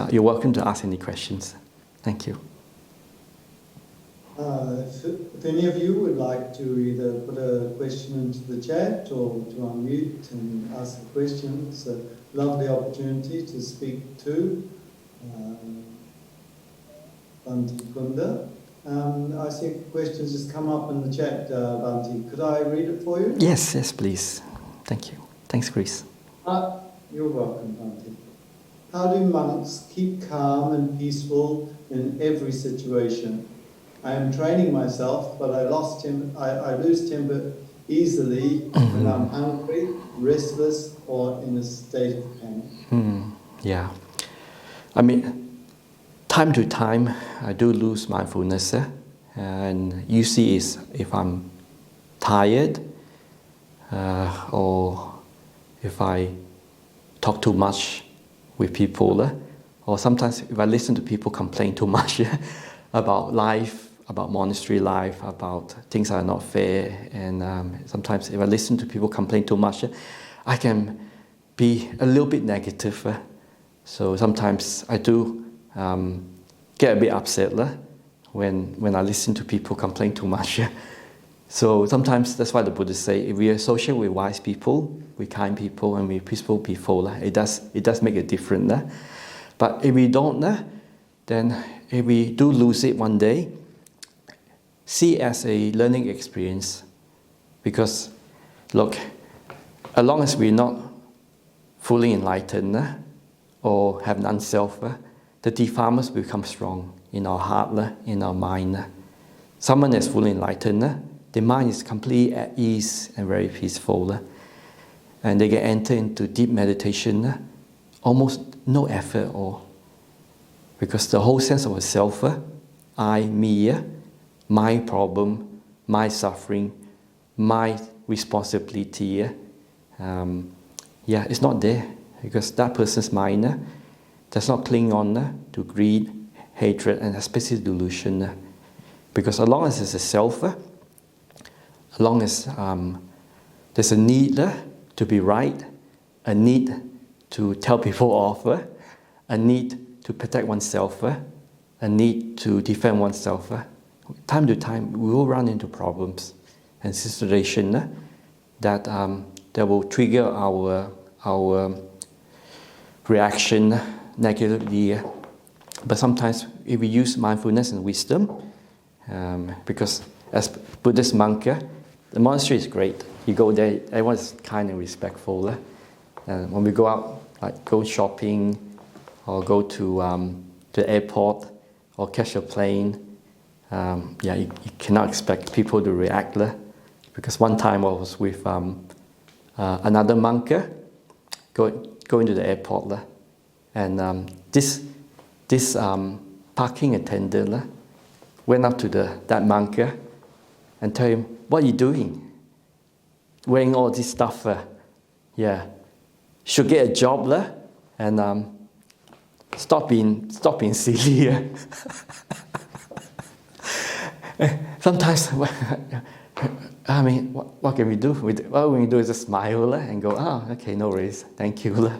you're welcome to ask any questions. Thank you. If any of you would like to either put a question into the chat or to unmute and ask a question, it's a lovely opportunity to speak to Bhante Cunda. I see questions just come up in the chat, Bhante. Could I read it for you? Yes, please. Thank you. Thanks, Chris. You're welcome, Bhante. How do monks keep calm and peaceful in every situation? I am training myself, but I lose temper easily when I'm hungry, restless, or in a state of panic. I mean, time to time, I do lose mindfulness, And usually is if I'm tired or if I talk too much with people, or sometimes if I listen to people complain too much about life, about monastery life, about things that are not fair, and sometimes if I listen to people complain too much, I can be a little bit negative. So sometimes I do get a bit upset when I listen to people complain too much. So sometimes that's why the Buddha say, if we associate with wise people, with kind people, and with peaceful people, it does make a difference. But if we don't, then if we do lose it one day, see it as a learning experience. Because, look, as long as we're not fully enlightened or have non-self, the defilements will become strong in our heart, in our mind. Someone that's fully enlightened, their mind is completely at ease and very peaceful. And they can enter into deep meditation, almost no effort at all. Because the whole sense of a self, I, me, my problem, my suffering, my responsibility, it's not there. Because that person's mind does not cling on to greed, hatred, and especially delusion. Because as long as there's a self, as long as there's a need to be right, a need to tell people off, a need to protect oneself, a need to defend oneself, time to time we will run into problems and situations that will trigger our reaction negatively. But sometimes if we use mindfulness and wisdom, because as Buddhist monk, the monastery is great. You go there, everyone's kind and respectful. And when we go out, like go shopping, or go to the airport, or catch a plane, you cannot expect people to react. Because one time I was with another monk going to the airport, and this parking attendant went up to that monk and told him, "What are you doing? Wearing all this stuff? Should get a job and stop being silly." Sometimes, I mean, what can we do? What we do is just smile and go, "Oh, okay, no worries, thank you."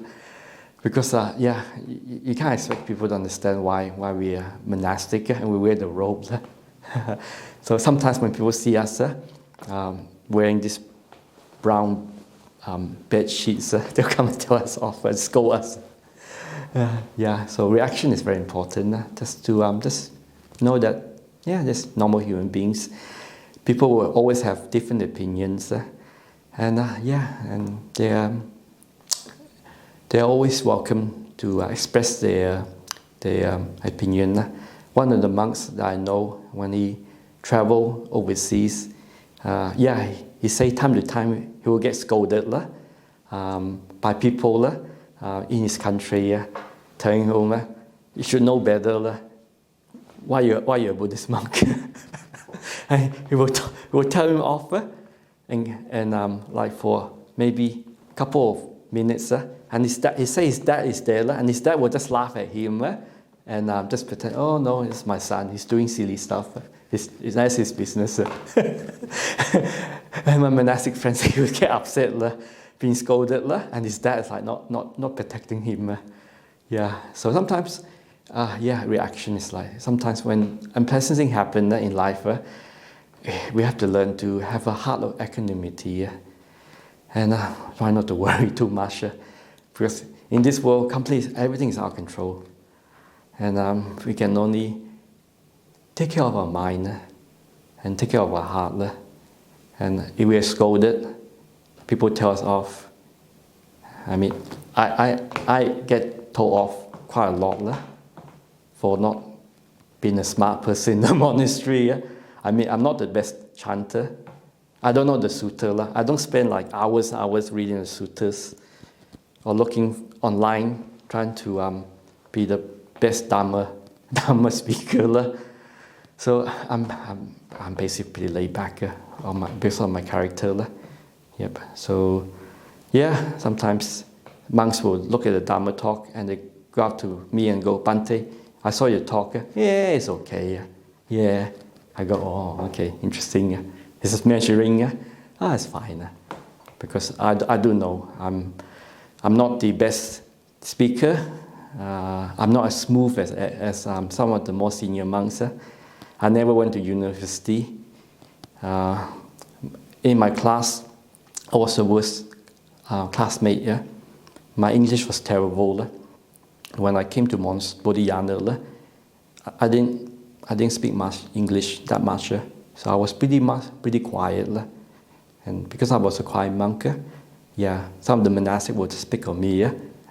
Because you can't expect people to understand why we are monastic and we wear the robes. So sometimes when people see us wearing these brown bed sheets, they'll come and tell us off and scold us. So reaction is very important. Just to just know that there's normal human beings. People will always have different opinions, and they're always welcome to express their opinion. One of the monks that I know, when he travel overseas, he say time to time he will get scolded by people in his country, telling him, "You should know better. Why you a Buddhist monk?" And he will tell him off, and like for maybe a couple of minutes, and he says his dad is there, and his dad will just laugh at him and just pretend, "Oh no, it's my son. He's doing silly stuff. That's his business." And my monastic friends, he would get upset, being scolded, and his dad is like not protecting him. So sometimes, reaction is like, sometimes when unpleasant things happen in life, we have to learn to have a heart of equanimity, and try not to worry too much, because in this world, completely everything is out of control, and we can only take care of our mind and take care of our heart. And if we are scolded, people tell us off. I mean, I get told off quite a lot for not being a smart person in the monastery. I mean, I'm not the best chanter. I don't know the sutta. I don't spend like hours reading the suttas or looking online trying to be the best Dhamma speaker. So I'm basically pretty laid back based on my character. Yep. So yeah, sometimes monks will look at the Dhamma talk and they go up to me and go, Bhante, I saw your talk. Yeah, it's okay. Yeah. I go, oh, okay, interesting. Is this measuring? It's fine. Because I do know I'm not the best speaker. I'm not as smooth as some of the more senior monks. I never went to university. In my class, I was the worst classmate. Yeah? My English was terrible. When I came to Bodhinyana, I didn't speak much English that much. So I was pretty quiet. And because I was a quiet monk, some of the monastics would speak on me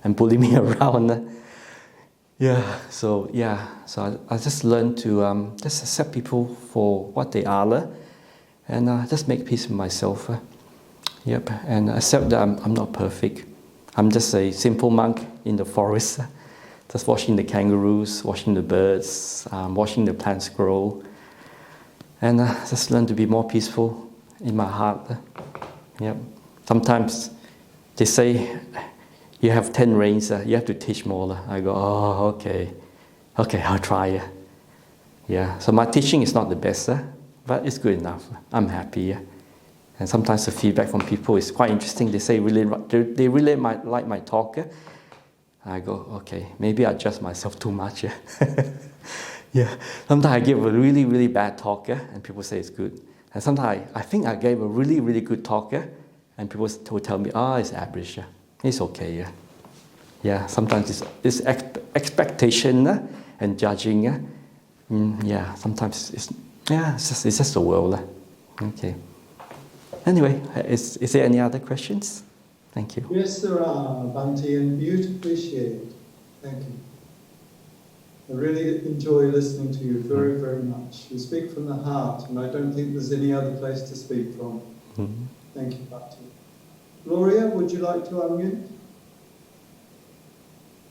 and bully me around. So I just learned to just accept people for what they are, and just make peace with myself. And accept that I'm not perfect. I'm just a simple monk in the forest, just watching the kangaroos, watching the birds, watching the plants grow, and just learn to be more peaceful in my heart. Sometimes they say, you have 10 rains, you have to teach more. I go, oh, okay, I'll try. So my teaching is not the best, but it's good enough. I'm happy. And sometimes the feedback from people is quite interesting. They say they really might like my talk. I go, okay, maybe I adjust myself too much. Sometimes I give a really, really bad talk, and people say it's good. And sometimes I think I gave a really, really good talk, and people will tell me, it's average. It's okay. Sometimes it's expectation and judging. Sometimes it's just the world. Okay. Anyway, is there any other questions? Thank you. Yes, there are, Bhante, and beautifully shared. Thank you. I really enjoy listening to you very, very much. You speak from the heart, and I don't think there's any other place to speak from. Mm-hmm. Thank you, Bhante. Gloria, would you like to unmute?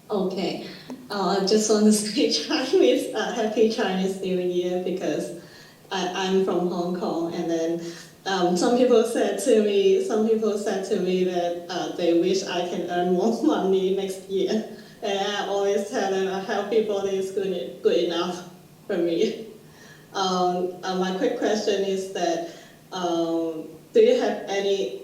Okay. I just want to say Chinese, Happy Chinese New Year, because I'm from Hong Kong, and then some people said to me that they wish I can earn more money next year. And I always tell them a healthy body is good enough for me. My quick question is that, do you have any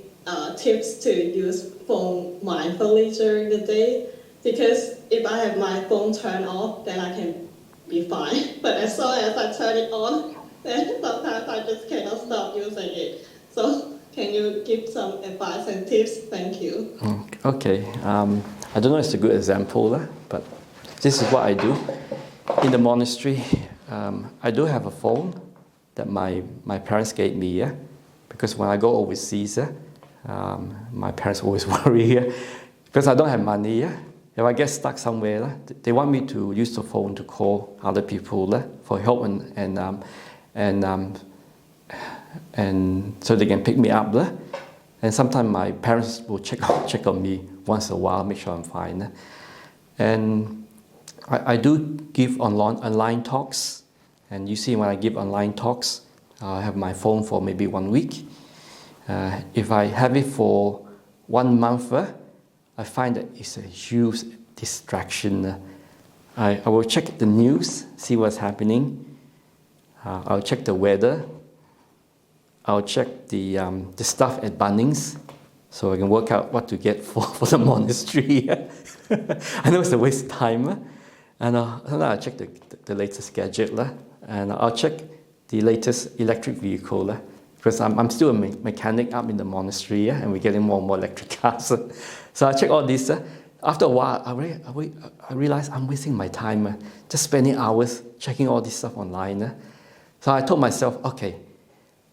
tips to use phone mindfully during the day? Because if I have my phone turned off, then I can be fine. But as soon as I turn it on, then sometimes I just cannot stop using it. So can you give some advice and tips? Thank you. Okay. I don't know if it's a good example, but this is what I do. In the monastery, I do have a phone that my parents gave me, because when I go overseas, my parents always worry, because I don't have money. If I get stuck somewhere, they want me to use the phone to call other people for help and so they can pick me up. And sometimes my parents will check on me once in a while, make sure I'm fine. And I do give online talks. And you see when I give online talks, I have my phone for maybe 1 week. If I have it for 1 month, I find that it's a huge distraction. I will check the news, see what's happening. I'll check the weather. I'll check the stuff at Bunnings, so I can work out what to get for the monastery. I know it's a waste of time. And sometimes I'll check the latest gadget, and I'll check the latest electric vehicle, because I'm still a mechanic up in the monastery, and we're getting more and more electric cars. So I check all this. After a while, I realize I'm wasting my time, just spending hours checking all this stuff online. So I told myself, okay,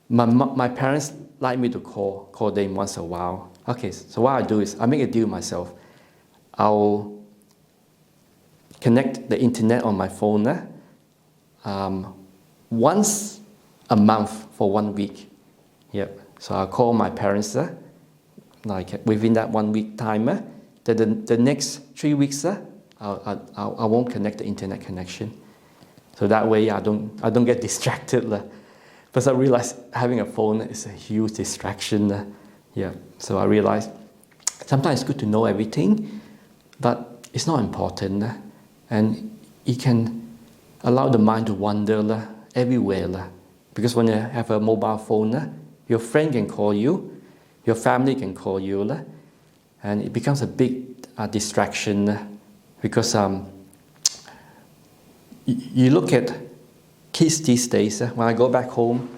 my parents like me to call them once in a while. Okay, so what I do is I make a deal with myself. I'll connect the internet on my phone once a month for 1 week. Yep. So I'll call my parents like within that 1 week time. The next 3 weeks I won't connect the internet connection. So that way I don't get distracted. Because I realized having a phone is a huge distraction. Yeah. So I realized sometimes it's good to know everything, but it's not important. And it can allow the mind to wander everywhere. Because when you have a mobile phone, your friend can call you, your family can call you, and it becomes a big distraction. Because you look at kids these days, when I go back home,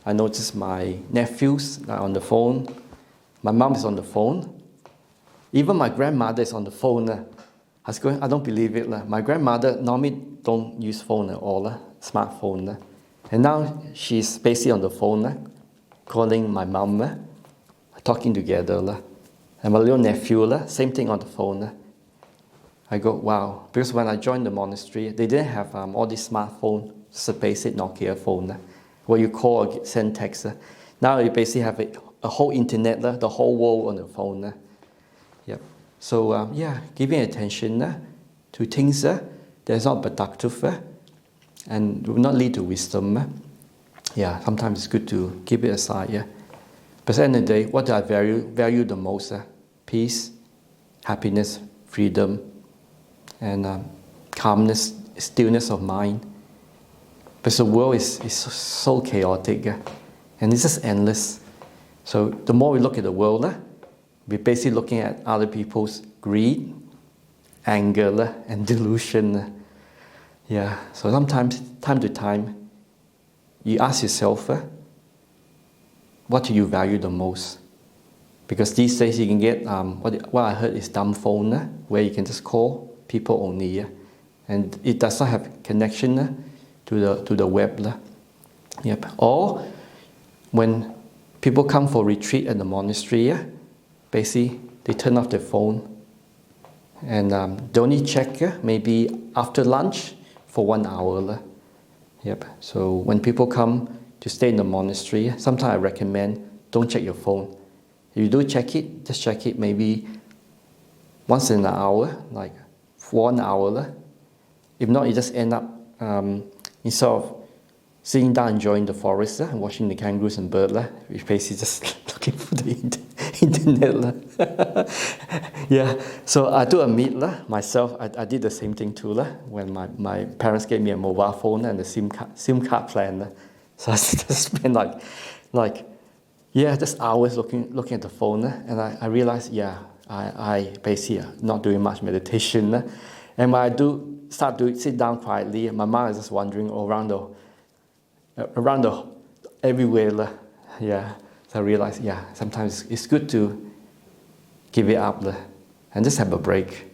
I notice my nephews are on the phone, my mom is on the phone, even my grandmother is on the phone. I don't believe it. My grandmother normally don't use phone at all, smartphone. And now she's basically on the phone, calling my mom, talking together. And my little nephew, same thing on the phone. I go, wow. Because when I joined the monastery, they didn't have all these smartphones, just a basic Nokia phone, where you call or send text. Now you basically have a whole internet, the whole world on the phone. Yep. So giving attention to things that's not productive and will not lead to wisdom. Sometimes it's good to keep it aside. But at the end of the day, what do I value the most? Peace, happiness, freedom, and calmness, stillness of mind. Because the world is so chaotic, and it's just endless. So the more we look at the world, we're basically looking at other people's greed, anger, and delusion. So sometimes, time to time, you ask yourself, what do you value the most? Because these days you can get, what I heard is dumb phone, where you can just call people only, and it does not have connection to the web. Or when people come for retreat at the monastery, basically they turn off their phone, and they only check maybe after lunch for 1 hour. So when people come to stay in the monastery, sometimes I recommend don't check your phone. If you do check it, just check it maybe once in an hour, like for 1 hour. If not, you just end up, instead of sitting down enjoying the forest and watching the kangaroos and birds, you're basically just looking for the internet. So I do admit, myself, I did the same thing too, when my parents gave me a mobile phone and a SIM card plan. So I just spent just hours looking at the phone, and I realized, I basically not doing much meditation. And when I do start to sit down quietly, my mind is just wandering around everywhere. So I realized, sometimes it's good to give it up and just have a break.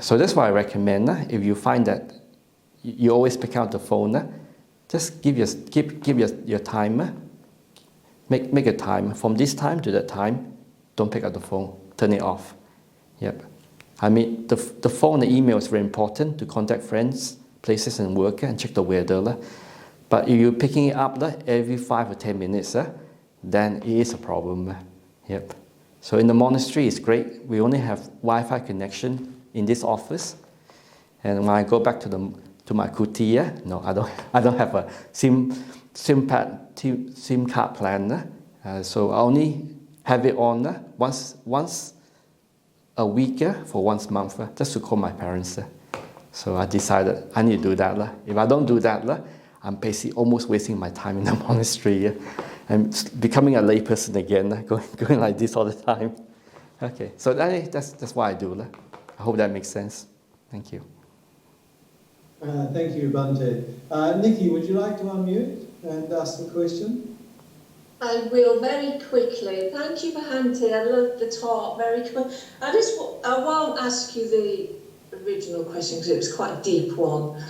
So that's why I recommend, if you find that you always pick out the phone, just give your time. Make a time. From this time to that time, don't pick up the phone. Turn it off. I mean, the phone, the email is very important to contact friends, places, and work, and check the weather. But if you're picking it up every 5 or 10 minutes, then it is a problem. So in the monastery, it's great. We only have Wi-Fi connection in this office, and when I go back to my kuti, no, I don't have a SIM card plan. So I only have it on once a week for 1 month, just to call my parents. So I decided I need to do that. If I don't do that, I'm basically almost wasting my time in the monastery. I'm becoming a lay person again, going like this all the time. Okay, so that's what I do. I hope that makes sense. Thank you. Thank you, Bhante. Nikki, would you like to unmute and ask the question? I will, very quickly. Thank you, Bhante. I love the talk. Very quick. I won't ask you the original question because it was quite a deep one.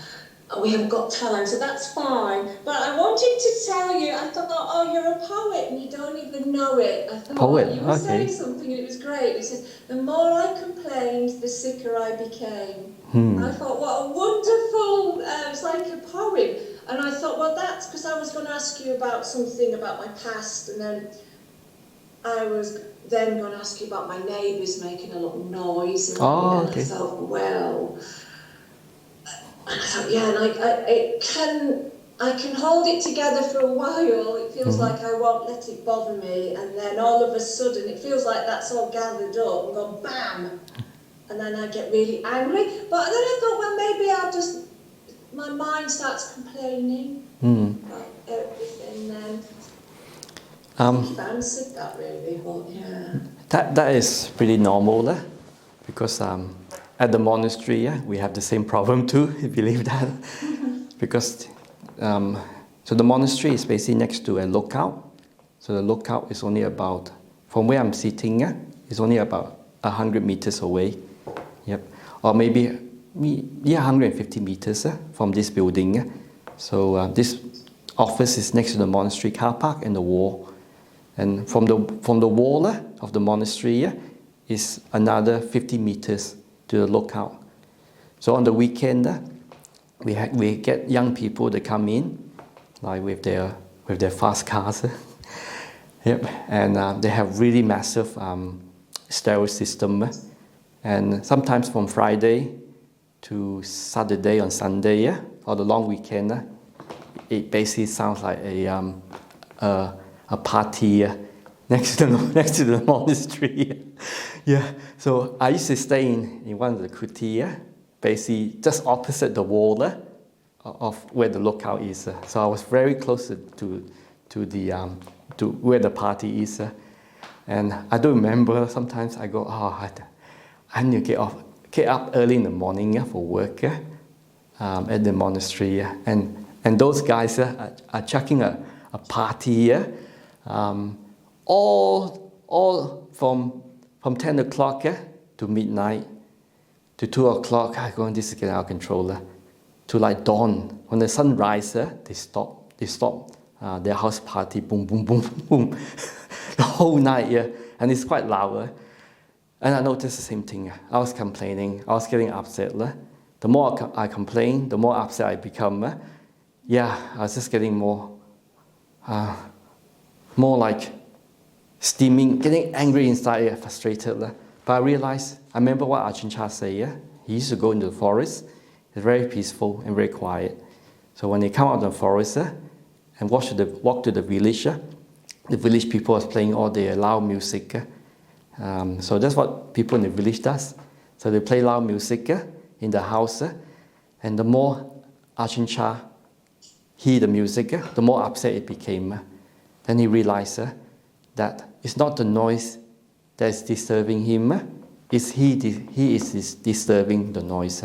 We haven't got time, so that's fine. But I wanted to tell you, I thought, oh, you're a poet and you don't even know it. I thought, poet? You were saying something and it was great. It says, the more I complained, the sicker I became. I thought, what a wonderful, it's like a poem. And I thought, well, that's because I was going to ask you about something about my past, and then I was then going to ask you about my neighbours making a lot of noise. And I thought, well, And I thought, yeah, and I can hold it together for a while. It feels like I won't let it bother me, and then all of a sudden it feels like that's all gathered up and gone bam, and then I get really angry. But then I thought, well, maybe my mind starts complaining about everything then. You've answered that really, but yeah. That is pretty normal, because at the monastery, we have the same problem too, if you believe that. Because, so the monastery is basically next to a lookout. So the lookout is only about, from where I'm sitting, it's only about 100 meters away. Yep. Or maybe 150 meters from this building. So this office is next to the monastery car park and the wall. And from the wall of the monastery is another 50 meters to the lookout. So on the weekend, we get young people to come in, like with their fast cars. Yep. And they have really massive stereo system. And sometimes from Friday to Saturday on Sunday, or the long weekend, it basically sounds like a party next to the monastery. Yeah. So I used to stay in one of the kuti, basically just opposite the wall of where the lookout is. So I was very close to where the party is. And I do remember sometimes I go, I need to get up early in the morning for work at the monastery. And those guys are chucking a party, all from 10 o'clock to midnight to 2 o'clock. I go, this is getting out of control. To like dawn, when the sun rises, they stop their house party, boom, boom, boom, boom, the whole night, and it's quite loud. And I noticed the same thing. I was complaining, I was getting upset. The more I complain, the more upset I become. I was just getting more like steaming, getting angry inside, frustrated. But I realized, I remember what Ajahn Chah said. He used to go into the forest. It's very peaceful and very quiet. So when they come out of the forest and walk to the village people are playing all their loud music. So that's what people in the village does. So they play loud music in the house. And the more Ajahn Chah hear the music, the more upset it became. Then he realized that it's not the noise that is disturbing him, it's he is disturbing the noise.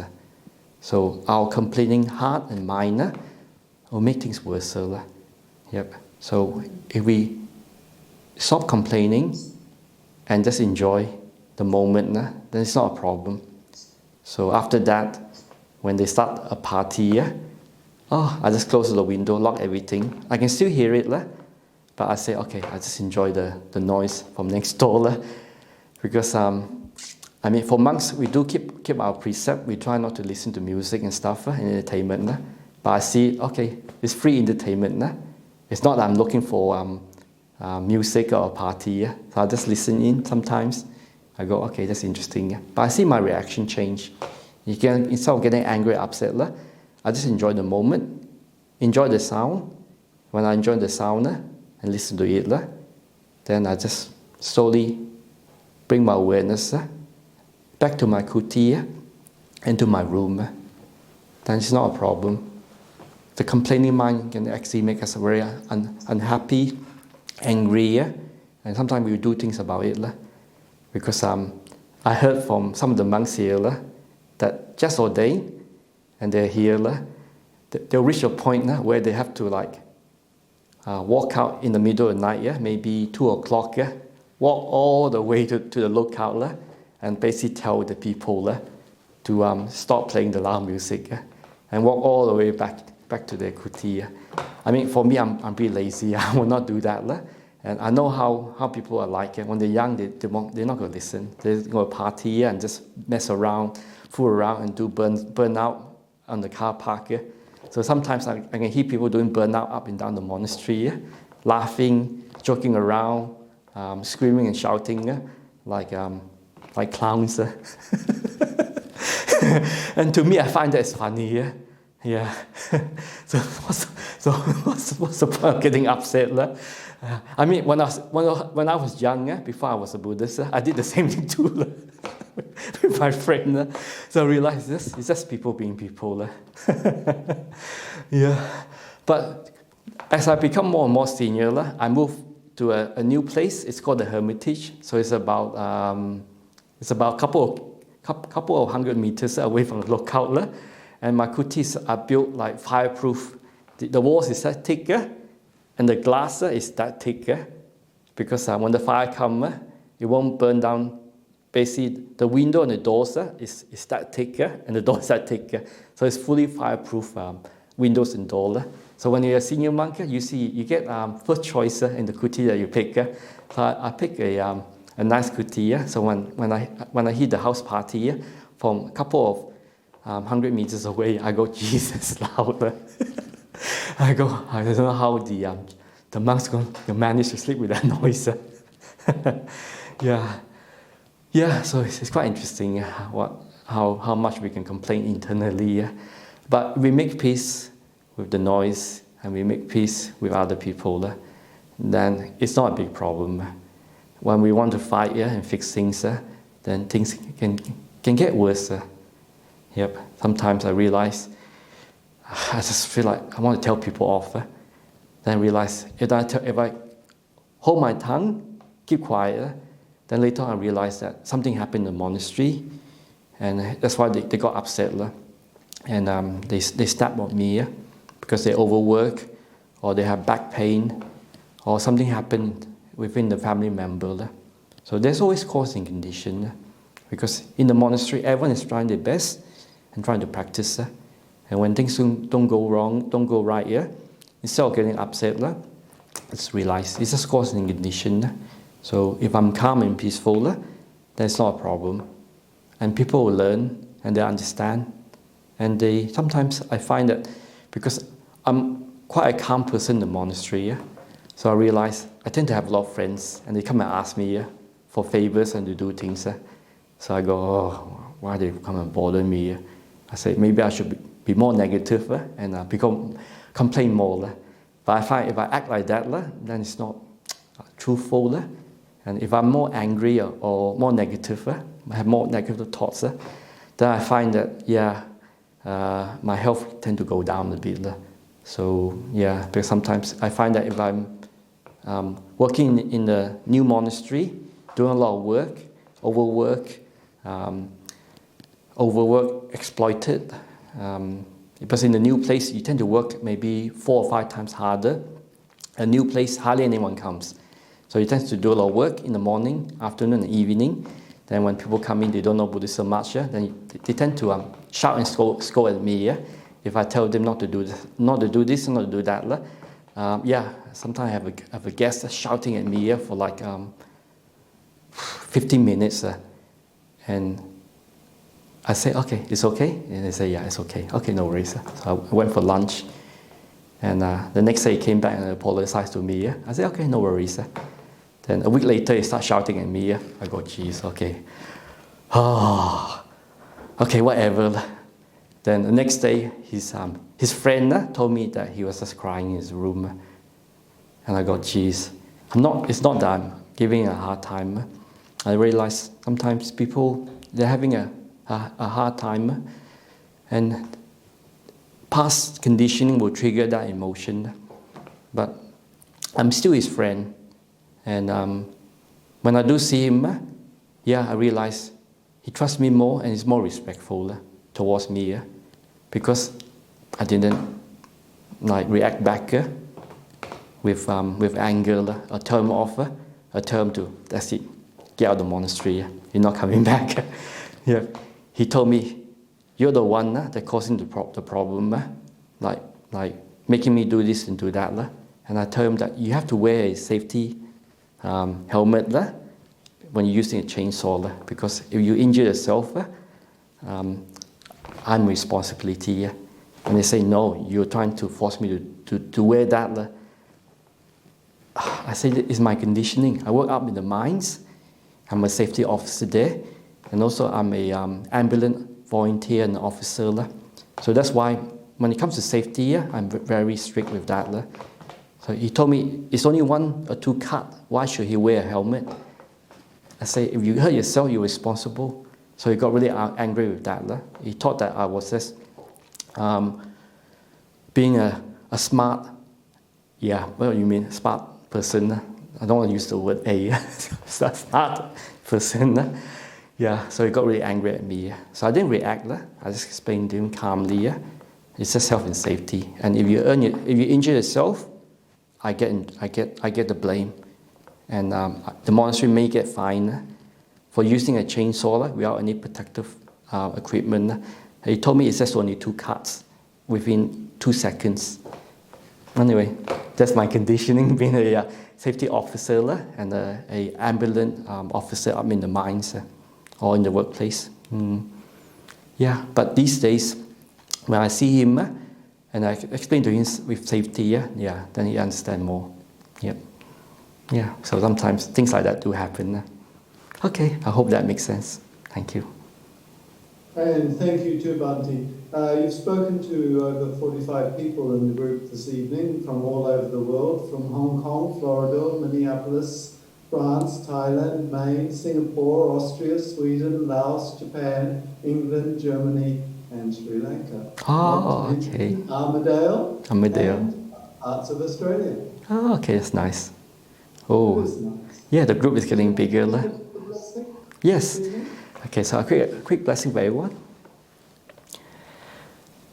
So our complaining heart and mind will make things worse. Yep. So if we stop complaining and just enjoy the moment, then it's not a problem. So after that, when they start a party, I just close the window, lock everything. I can still hear it, but I say, okay, I just enjoy the noise from next door. Because, for monks, we do keep our precept. We try not to listen to music and stuff, and entertainment. But I see, okay, it's free entertainment. It's not that I'm looking for music or a party. So I just listen in sometimes. I go, okay, that's interesting. But I see my reaction change. Instead of getting angry, upset, I just enjoy the moment, enjoy the sound. When I enjoy the sound and listen to it, then I just slowly bring my awareness back to my kuti and to my room. Then it's not a problem. The complaining mind can actually make us very unhappy, angry, and sometimes we do things about it. Because I heard from some of the monks here that just ordained, and they're here, they'll reach a point where they have to walk out in the middle of the night, maybe 2 o'clock, walk all the way to the lookout, and basically tell the people to stop playing the loud music, and walk all the way back to their kuti. For me, I'm pretty lazy. I will not do that. And I know how people are like. When they're young, they're not going to listen. They're going to party and just mess around, fool around, and do burn out on the car park. So sometimes I can hear people doing burnout up and down the monastery, laughing, joking around, screaming and shouting like clowns. And to me, I find that it's funny. Yeah. So what's the point of getting upset? I mean, when I was young, before I was a Buddhist, I did the same thing too with my friend. So I realized this, it's just people being people. Yeah. But as I become more and more senior, I moved to a new place. It's called the Hermitage. So it's about a couple of 100 meters away from the lookout. And my kutis are built like fireproof. The walls is that thicker, and the glass is that thicker, because when the fire comes, it won't burn down. Basically, the window and the doors is that thicker, and the doors are thicker. So it's fully fireproof windows and doors. So when you're a senior monk, you get first choice in the kuti that you pick. So I pick a nice kuti. So when I hit the house party from a couple of 100 meters away, I go, Jesus, louder. I don't know how the monks going to manage to sleep with that noise. Yeah. So it's quite interesting how much we can complain internally. But we make peace with the noise, and we make peace with other people. Then it's not a big problem. When we want to fight and fix things, then things can get worse. Yep. Sometimes I realize I just feel like I want to tell people off. Then I realize if I hold my tongue, keep quiet, then later on I realize that something happened in the monastery, and that's why they got upset. And they snapped at me because they overwork, or they have back pain, or something happened within the family member. So there's always cause and condition, because in the monastery everyone is trying their best and trying to practice. And when things don't go wrong, don't go right, instead of getting upset, just realize it's just cause and condition. So if I'm calm and peaceful, then it's not a problem. And people will learn and they understand. And sometimes I find that because I'm quite a calm person in the monastery, so I realize I tend to have a lot of friends, and they come and ask me for favors and to do things. So I go, oh, why they come and bother me? I say, maybe I should be more negative and complain more. But I find if I act like that, then it's not truthful. And if I'm more angry or more negative, I have more negative thoughts, then I find that, my health tend to go down a bit. So, because sometimes I find that if I'm working in the new monastery, doing a lot of work, overwork, exploited. Because in the new place, you tend to work maybe 4 or 5 times harder. A new place, hardly anyone comes. So you tend to do a lot of work in the morning, afternoon, and evening. Then when people come in, they don't know Buddhism much. Then they tend to shout and scold at me. If I tell them not to do this, not to do that. Sometimes I have a guest shouting at me for like 15 minutes. And I say, okay, it's okay? And they say, yeah, it's okay. Okay, no worries. So I went for lunch. And the next day he came back and apologized to me. I said, okay, no worries. Then a week later he starts shouting at me. I go, geez, okay. Oh, okay, whatever. Then the next day his friend told me that he was just crying in his room. And I go, geez, it's not that I'm giving a hard time. I realize sometimes people, they're having a hard time, and past conditioning will trigger that emotion. But I'm still his friend, and when I do see him, I realize he trusts me more and is more respectful towards me, because I didn't react back with anger, a term to, that's it, get out of the monastery, you're not coming back. He told me, you're the one that causing the problem, like making me do this and do that. And I told him that you have to wear a safety helmet when you're using a chainsaw, because if you injure yourself, I'm responsibility. And they say, no, you're trying to force me to wear that. I say, it's my conditioning. I work up in the mines. I'm a safety officer there. And also I'm a ambulance volunteer and officer. So that's why when it comes to safety, I'm very strict with that. So he told me it's only 1 or 2 cuts. Why should he wear a helmet? I say, if you hurt yourself, you're responsible. So he got really angry with that. He thought that I was just being a smart, what do you mean, smart person? I don't want to use the word a, smart person. So he got really angry at me. So I didn't react. I just explained to him calmly. It's just health and safety. And if you injure yourself, I get the blame. And the monastery may get fined for using a chainsaw without any protective equipment. He told me it's just only 2 cuts within 2 seconds. Anyway, that's my conditioning, being a safety officer and an ambulance officer up in the mines or in the workplace. But these days, when I see him and I explain to him with safety, then he understands more. So sometimes things like that do happen. Okay, I hope that makes sense. Thank you. And thank you too, Bhante. You've spoken to over 45 people in the group this evening from all over the world, from Hong Kong, Florida, Minneapolis, France, Thailand, Maine, Singapore, Austria, Sweden, Laos, Japan, England, Germany, and Sri Lanka. Oh, okay. Armadale. And parts of Australia. Oh, okay, that's nice. Oh, Nice. yeah, the group is getting bigger. Yes. Okay, so a quick blessing for everyone.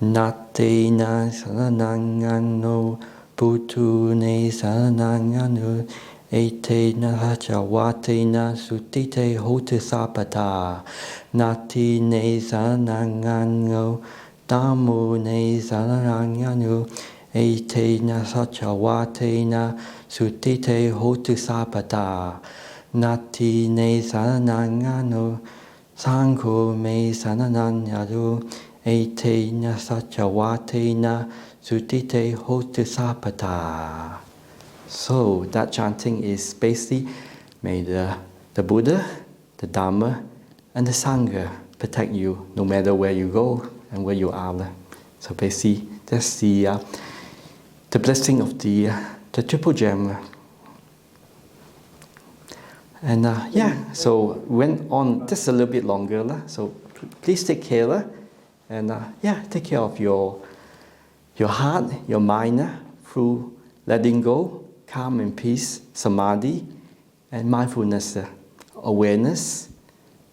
Natena saranangano putune saranangano etena hachawatena sutite hotisapata natine saranangano damune saranangano etena hachawatena sutite hotisapata natine saranangano Sangho me sanananyadu etena sachawatena sutite hotisapata. So that chanting is basically, may the Buddha, the Dhamma, and the Sangha protect you no matter where you go and where you are. So basically, that's the blessing of the Triple Gem. And so went on just a little bit longer. So please take care. And take care of your heart, your mind through letting go, calm and peace, samadhi, and mindfulness, awareness,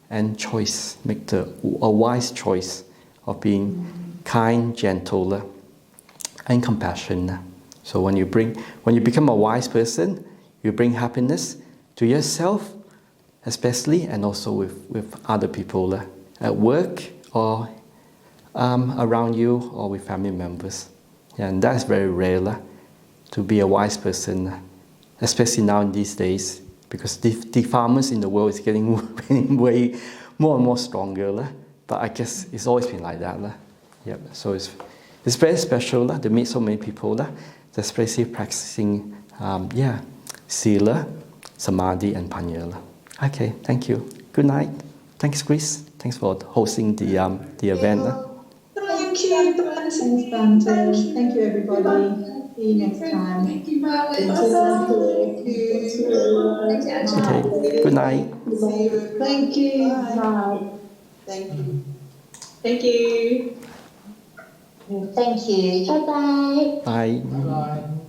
and choice. Make a wise choice of being kind, gentle, and compassionate. So when you become a wise person, you bring happiness to yourself, especially, and also with other people at work or around you or with family members. And that is very rare to be a wise person, especially now in these days, because defilements in the world is getting way more and more stronger. But I guess it's always been like that. So it's very special to meet so many people, especially practicing sila, samadhi, and panya. Okay, thank you. Good night. Thanks, Chris. Thanks for hosting the event. Thank you, Bhante. Thanks, Bhante. Thank you, everybody. See you next time. Thank you, Bhante. Okay, good night. Thank you. Bye. Thank you. Thank you. Thank you. Bye-bye. Bye. Bye.